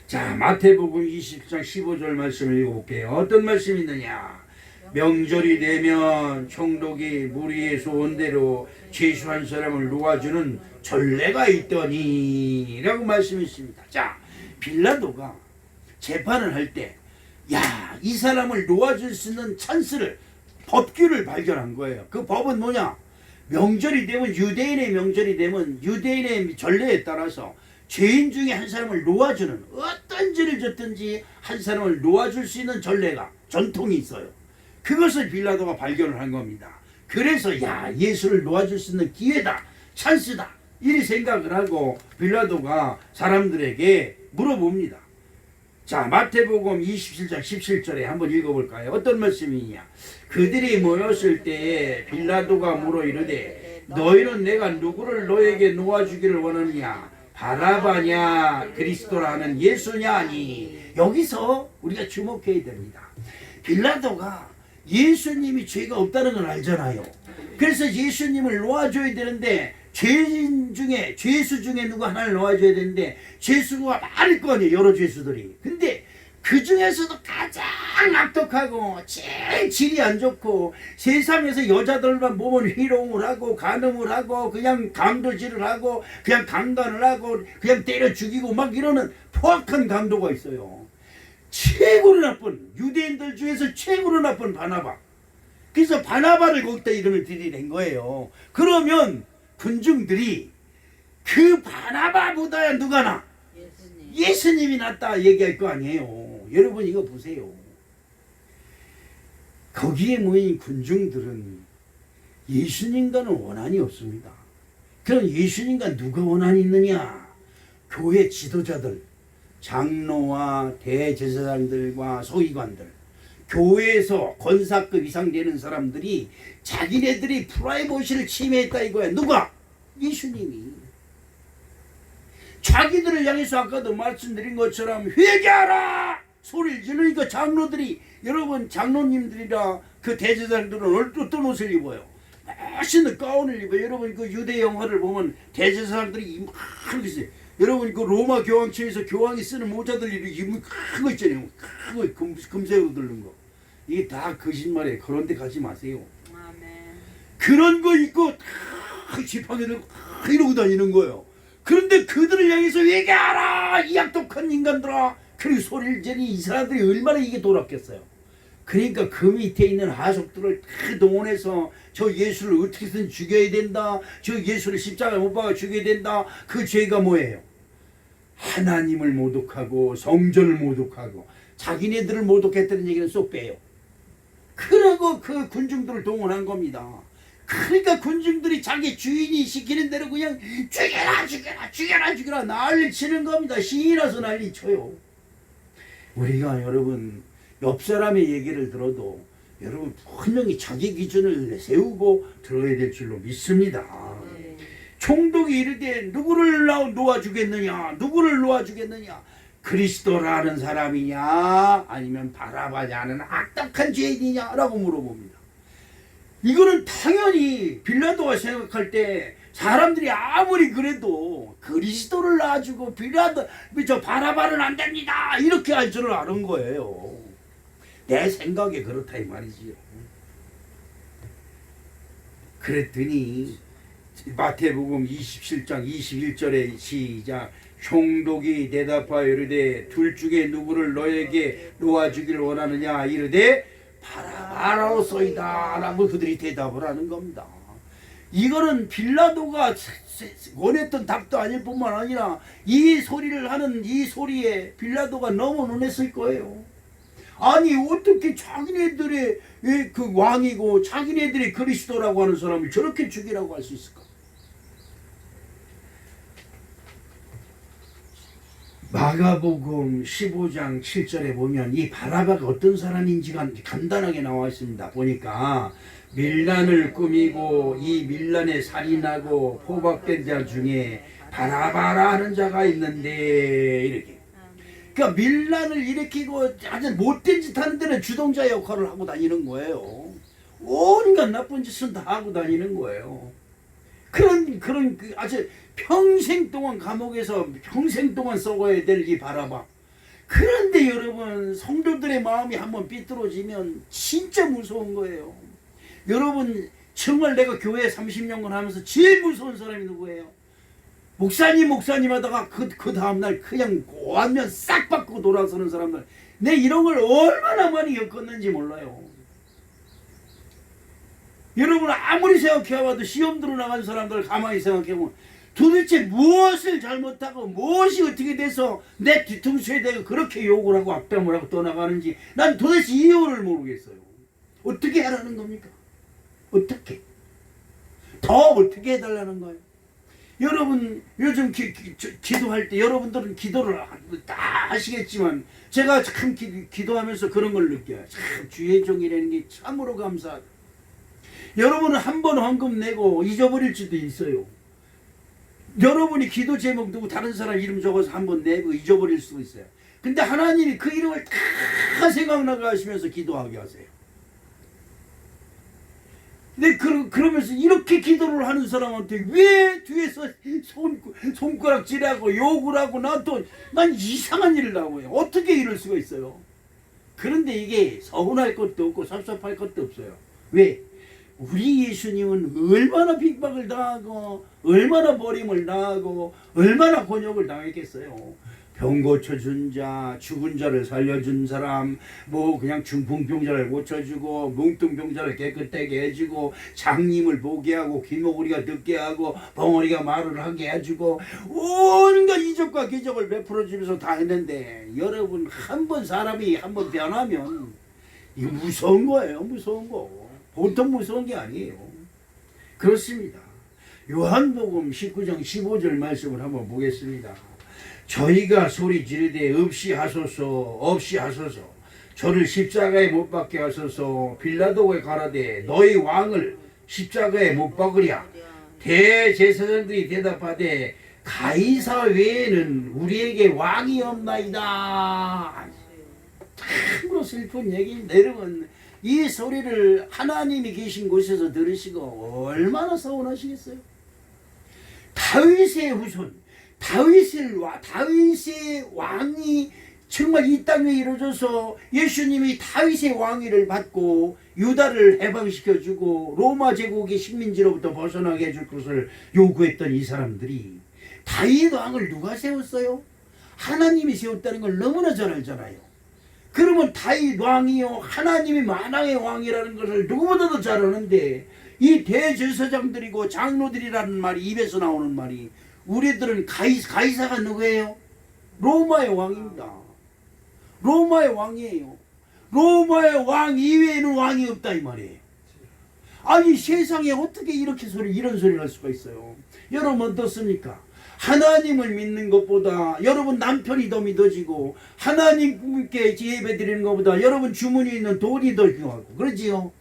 자, 마태복음 20장 15절 말씀을 읽어볼게요. 어떤 말씀이 있느냐? 명절이 되면 총독이 무리의 소원대로 죄수한 사람을 놓아주는 전례가 있더니 라고 말씀이 있습니다. 자, 빌라도가 재판을 할 때 이 사람을 놓아줄 수 있는 찬스를, 법규를 발견한 거예요. 그 법은 뭐냐? 명절이 되면, 유대인의 명절이 되면 유대인의 전례에 따라서 죄인 중에 한 사람을 놓아주는, 어떤 죄를 졌든지 한 사람을 놓아줄 수 있는 전례가, 전통이 있어요. 그것을 빌라도가 발견을 한 겁니다. 그래서 예수를 놓아줄 수 있는 기회다, 찬스다, 이리 생각을 하고 빌라도가 사람들에게 물어봅니다. 자, 마태복음 27장 17절에 한번 읽어볼까요? 어떤 말씀이냐? 그들이 모였을 때에 빌라도가 물어 이르되 너희는 내가 누구를 너에게 놓아주기를 원하느냐? 바라바냐 그리스도라는 예수냐 하니. 여기서 우리가 주목해야 됩니다. 빌라도가 예수님이 죄가 없다는 걸 알잖아요. 그래서 예수님을 놓아줘야 되는데, 죄인 중에, 죄수 중에 누구 하나를 놓아줘야 되는데 죄수가 많을 거 아니에요, 여러 죄수들이. 근데 그 중에서도 가장 악독하고 제일 질이 안 좋고 세상에서 여자들만 보면 희롱을 하고 간음을 하고 그냥 강도질을 하고 그냥 강간을 하고 그냥 때려 죽이고 막 이러는 포악한 강도가 있어요. 최고로 나쁜, 유대인들 중에서 최고로 나쁜 바나바. 그래서 바나바를 거기다 이름을 들이댄 거예요. 그러면 군중들이 그 바나바보다 누가 나? 예수님이 낫다 얘기할 거 아니에요. 여러분 이거 보세요. 거기에 모인 군중들은 예수님과는 원한이 없습니다. 그럼 예수님과 누가 원한이 있느냐? 교회 지도자들, 장로와 대제사장들과 소위관들, 교회에서 권사급 이상 되는 사람들이 자기네들이 프라이버시를 침해했다 이거야. 누가? 예수님이. 자기들을 향해서 아까도 말씀드린 것처럼 회개하라 소리를 지르니까 장로들이, 여러분 장로님들이라 그 대제사장들은 어떤 옷을 입어요? 멋있는 가운을 입어요. 여러분 그 유대 영화를 보면 대제사장들이 이만하게 있어요. 여러분 그 로마 교황청에서 교황이 쓰는 모자들 입은 큰 거 있잖아요. 큰 거 금색으로 들는 거. 이게 다 거짓말이에요. 그런 데 가지 마세요. 아멘. 그런 거 입고 다 지팡이 들고 이러고 다니는 거예요. 그런데 그들을 향해서 회개하라 이 악독한 인간들아, 그리고 소리를 지르니 이 사람들이 얼마나 이게 돌았겠어요. 그러니까 그 밑에 있는 하속들을 다 동원해서 저 예수를 어떻게든 죽여야 된다, 저 예수를 십자가에 못 박아 죽여야 된다. 그 죄가 뭐예요? 하나님을 모독하고 성전을 모독하고 자기네들을 모독했다는 얘기는 쏙 빼요. 그러고 그 군중들을 동원한 겁니다. 그러니까 군중들이 자기 주인이 시키는 대로 그냥 죽여라 죽여라 죽여라 죽여라 난리 치는 겁니다. 신이 나서 난리 쳐요. 우리가 여러분 옆 사람의 얘기를 들어도 여러분 분명히 자기 기준을 세우고 들어야 될 줄로 믿습니다. 총독이 이르되 누구를 놓아주겠느냐? 누구를 놓아주겠느냐? 그리스도라는 사람이냐? 아니면 바라바냐는 악독한 죄인이냐? 라고 물어봅니다. 이거는 당연히 빌라도가 생각할 때 사람들이 아무리 그래도 그리스도를 놔주고 저 바라바는 안 됩니다 이렇게 할 줄을 아는 거예요. 내 생각에 그렇다 이 말이지요. 그랬더니 마태복음 27장 21절에 시작. 총독이 대답하여 이르되 둘 중에 누구를 너에게 놓아주기를 원하느냐? 이르되 바라바로소이다 라고 그들이 대답을 하는 겁니다. 이거는 빌라도가 원했던 답도 아닐 뿐만 아니라 이 소리를 하는 이 소리에 빌라도가 너무 놀랐을 거예요. 아니 어떻게 자기네들의 그 왕이고 자기네들이 그리스도라고 하는 사람을 저렇게 죽이라고 할 수 있을까? 마가복음 15장 7절에 보면 이 바라바가 어떤 사람인지가 간단하게 나와 있습니다. 보니까 밀란을 꾸미고 이 밀란에 살인하고 포박된 자 중에 바라바라 하는 자가 있는데 이렇게. 그러니까 밀란을 일으키고 아주 못된 짓 하는 데는 주동자 역할을 하고 다니는 거예요. 온갖 나쁜 짓은 다 하고 다니는 거예요. 그런 아주 평생 동안 감옥에서 평생 동안 썩어야 될 이 바라바. 그런데 여러분 성도들의 마음이 한번 삐뚤어지면 진짜 무서운 거예요. 여러분 정말 내가 교회 30년간 하면서 제일 무서운 사람이 누구예요? 목사님 하다가 그 다음날 그냥 완전 싹 바꾸고 돌아서는 사람들. 내 이런 걸 얼마나 많이 겪었는지 몰라요. 여러분 아무리 생각해봐도 시험 들어 나간 사람들 가만히 생각해보면 도대체 무엇을 잘못하고 무엇이 어떻게 돼서 내 뒤통수에 대고 그렇게 욕을 하고 악담을 하고 떠나가는지 난 도대체 이유를 모르겠어요. 어떻게 하라는 겁니까? 어떻게? 더 어떻게 해달라는 거예요? 여러분 요즘 기도할 때 여러분들은 기도를 다 하시겠지만 제가 참 기도하면서 그런 걸 느껴요. 참 주의 종이라는 게 참으로 감사하다. 여러분은 한 번 헌금 내고 잊어버릴 수도 있어요. 여러분이 기도 제목 두고 다른 사람 이름 적어서 한 번 내고 잊어버릴 수도 있어요. 근데 하나님이 그 이름을 다 생각나게 하시면서 기도하게 하세요. 근데 그러면서 이렇게 기도를 하는 사람한테 왜 뒤에서 손가락질하고 욕을 하고 난 이상한 일을 하고요. 어떻게 이럴 수가 있어요? 그런데 이게 서운할 것도 없고 섭섭할 것도 없어요. 왜? 우리 예수님은 얼마나 핍박을 당하고 얼마나 버림을 당하고 얼마나 곤욕을 당했겠어요. 병 고쳐준 자, 죽은 자를 살려준 사람, 뭐 그냥 중풍병자를 고쳐주고 뭉뚱병자를 깨끗하게 해주고 장님을 보게 하고 귀머거리가 듣게 하고 벙어리가 말을 하게 해주고 온갖 이적과 기적을 베풀어주면서 다 했는데 여러분 사람이 한 번 변하면 이거 무서운 거예요. 무서운 거. 보통 무서운 게 아니에요. 그렇습니다. 요한복음 19장 15절 말씀을 한번 보겠습니다. 저희가 소리 지르되 없이 하소서 저를 십자가에 못 박게 하소서 빌라도에 가라되 너희 왕을 십자가에 못 박으랴. 대제사장들이 대답하되 가이사 외에는 우리에게 왕이 없나이다. 참으로 슬픈 얘기인데 여러분 이 소리를 하나님이 계신 곳에서 들으시고 얼마나 서운하시겠어요? 다윗의 후손 다윗의 왕이 정말 이 땅에 이루어져서 예수님이 다윗의 왕위를 받고 유다를 해방시켜주고 로마 제국의 식민지로부터 벗어나게 해줄 것을 요구했던 이 사람들이 다윗 왕을 누가 세웠어요? 하나님이 세웠다는 걸 너무나 잘 알잖아요. 그러면 다윗 왕이요 하나님이 만왕의 왕이라는 것을 누구보다도 잘 아는데 이 대제사장들이고 장로들이라는 말이 입에서 나오는 말이 우리들은 가이사가 누구예요? 로마의 왕입니다. 로마의 왕이에요. 로마의 왕 이외에는 왕이 없다 이 말이에요. 아니 세상에 어떻게 이런 소리를 할 수가 있어요? 여러분 어떻습니까? 하나님을 믿는 것보다 여러분 남편이 더 믿어지고 하나님께 예배 드리는 것보다 여러분 주머니에 있는 돈이 더 중요하고 그러지요?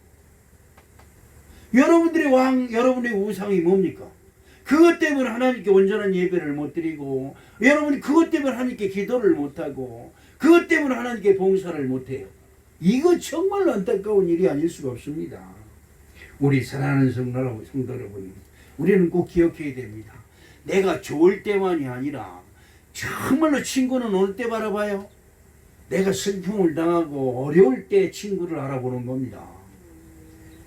여러분들의 왕, 여러분의 우상이 뭡니까? 그것 때문에 하나님께 온전한 예배를 못 드리고 여러분이 그것 때문에 하나님께 기도를 못하고 그것 때문에 하나님께 봉사를 못해요. 이거 정말 안타까운 일이 아닐 수가 없습니다. 우리 사랑하는 성도 여러분, 우리는 꼭 기억해야 됩니다. 내가 좋을 때만이 아니라 정말로 친구는 어느 때 바라봐요? 내가 슬픔을 당하고 어려울 때 친구를 알아보는 겁니다.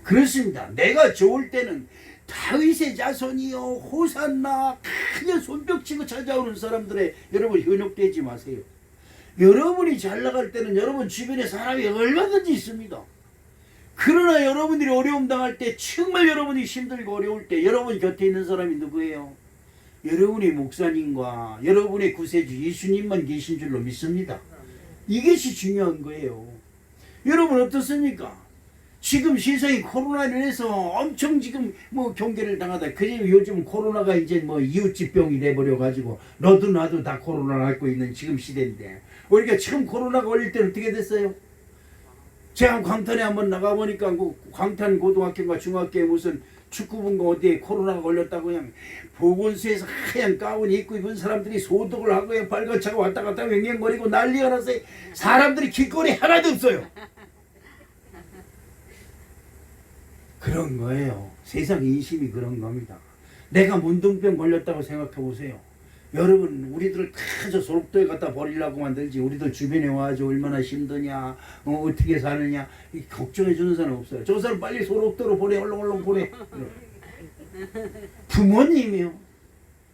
그렇습니다. 내가 좋을 때는 다윗의 자손이요 호산나 그냥 손뼉치고 찾아오는 사람들의 여러분 현혹되지 마세요. 여러분이 잘 나갈 때는 여러분 주변에 사람이 얼마든지 있습니다. 그러나 여러분들이 어려움 당할 때 정말 여러분이 힘들고 어려울 때 여러분 곁에 있는 사람이 누구예요? 여러분의 목사님과 여러분의 구세주 예수님만 계신 줄로 믿습니다. 이것이 중요한 거예요. 여러분 어떻습니까? 지금 세상이 코로나로 인해서 엄청 지금 뭐 경계를 당하다. 그냥 요즘 코로나가 이제 뭐 이웃집병이 돼버려가지고 너도 나도 다 코로나를 앓고 있는 지금 시대인데 우리가 처음 코로나가 걸릴 때는 어떻게 됐어요? 제가 광탄에 한번 나가보니까 광탄 고등학교인가 중학교에 무슨 축구분가 어디에 코로나가 걸렸다고 그냥 보건소에서 하얀 가운 입고 입은 사람들이 소독을 하고 그냥 발가차고 왔다 갔다 횡행거리고 난리가 났어요. 사람들이 길거리 하나도 없어요. 그런 거예요. 세상 인심이 그런 겁니다. 내가 문둥병 걸렸다고 생각해 보세요. 여러분, 우리들 다 저 소록도에 갖다 버리려고 만들지, 우리들 주변에 와서 얼마나 힘드냐, 어떻게 사느냐, 걱정해 주는 사람 없어요. 저 사람 빨리 소록도로 보내, 얼렁얼렁 보내. 부모님이요.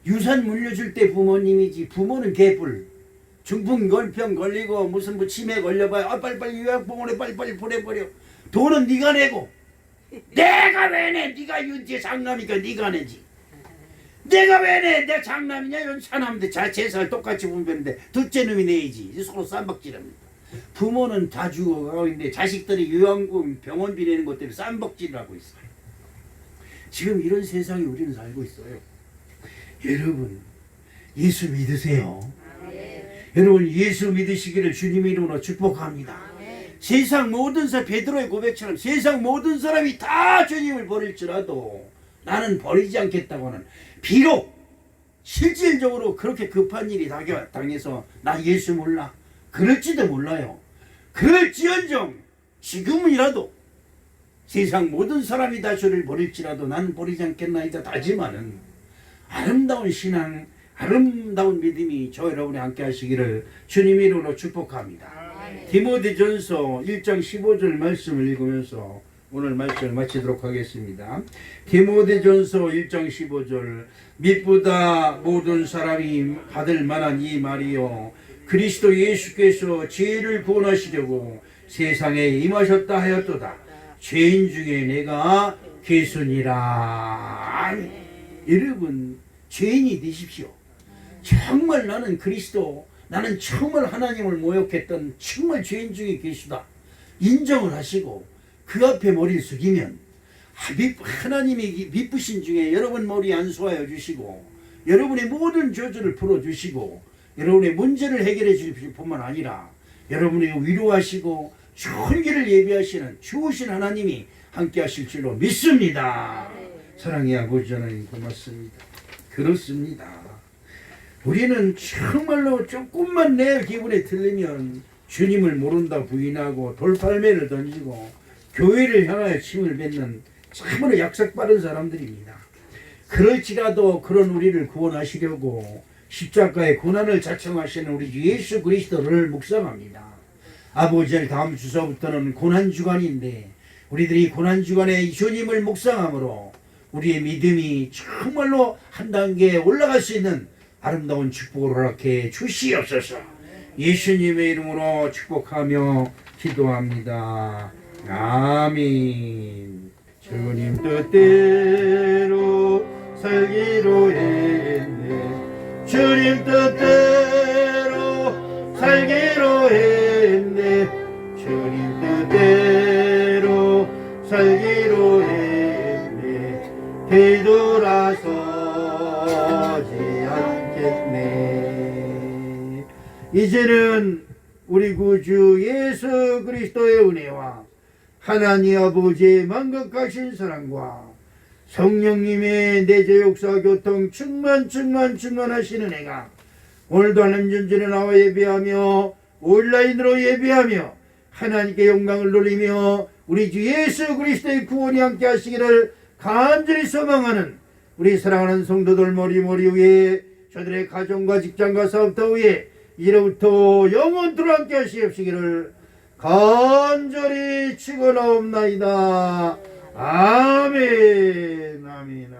유산 물려줄 때 부모님이지, 부모는 개뿔. 중풍병 걸리고 무슨 뭐 치매 걸려봐요. 아, 빨리빨리 요양병원에 빨리빨리 보내버려. 돈은 네가 내고. 내가 왜 내? 네가 윤재 장남이니까 네가 내지. 내가 왜 내? 내 장남이냐? 이런 사람들 제살 똑같이 분배인데 둘째 놈이 내야지. 서로 쌈박질합니다. 부모는 다 죽어가고 있는데 자식들이 요양금 병원비 내는 것 때문에 쌈박질을 하고 있어요. 지금 이런 세상에 우리는 살고 있어요. 여러분, 예수 믿으세요. 여러분, 예수 믿으시기를 주님의 이름으로 축복합니다. 세상 모든 사람, 베드로의 고백처럼 세상 모든 사람이 다 주님을 버릴지라도 나는 버리지 않겠다고는, 비록 실질적으로 그렇게 급한 일이 당해서 나 예수 몰라, 그럴지도 몰라요. 그럴지언정 지금이라도 세상 모든 사람이 다 저를 버릴지라도 나는 버리지 않겠나이다 다지만은, 아름다운 신앙, 아름다운 믿음이 저 여러분이 함께 하시기를 주님의 이름으로 축복합니다. 디모데전서 1장 15절 말씀을 읽으면서 오늘 말씀을 마치도록 하겠습니다. 디모데전서 1장 15절, 믿보다 모든 사람이 받을 만한 이 말이요, 그리스도 예수께서 죄를 구원하시려고 세상에 임하셨다 하였도다. 죄인 중에 내가 괴순이라. 여러분, 죄인이 되십시오. 정말 나는 그리스도, 나는 정말 하나님을 모욕했던 정말 죄인 중에 계시다 인정을 하시고 그 앞에 머리를 숙이면 하나님이 미쁘신 중에 여러분 머리 안수하여 주시고 여러분의 모든 저주를 풀어주시고 여러분의 문제를 해결해 주실 뿐만 아니라 여러분의 위로하시고 좋은 길을 예비하시는 좋으신 하나님이 함께 하실 줄로 믿습니다. 사랑의 아버지 하나님 고맙습니다. 그렇습니다. 우리는 정말로 조금만 내 기분에 틀리면 주님을 모른다 부인하고 돌팔매를 던지고 교회를 향하여 침을 뱉는 참으로 약삭빠른 사람들입니다. 그럴지라도 그런 우리를 구원하시려고 십자가의 고난을 자청하시는 우리 예수 그리스도를 묵상합니다. 아버지, 다음 주서부터는 고난주간인데 우리들이 고난주간에 주님을 묵상함으로 우리의 믿음이 정말로 한 단계 올라갈 수 있는 아름다운 축복을 허락해 주시옵소서. 예수님의 이름으로 축복하며 기도합니다. 아멘. 주님 뜻대로 살기로 했네. 주님 뜻대로 살기로 했네. 주님 뜻대로 살기로 했네. 뒤돌아서지 않겠네. 이제는 우리 구주 예수 그리스도의 은혜와 하나님 아버지의 만극하신 사랑과 성령님의 내재 역사 교통 충만하시는 애가 오늘도 하나님 전전에 나와 예배하며 온라인으로 예배하며 하나님께 영광을 돌리며 우리 주 예수 그리스도의 구원이 함께 하시기를 간절히 소망하는 우리 사랑하는 성도들 머리 위에 저들의 가정과 직장과 사업터 위에 이로부터 영원토록 함께 하시옵시기를 간절히 축원하옵나이다. 아멘. 아멘.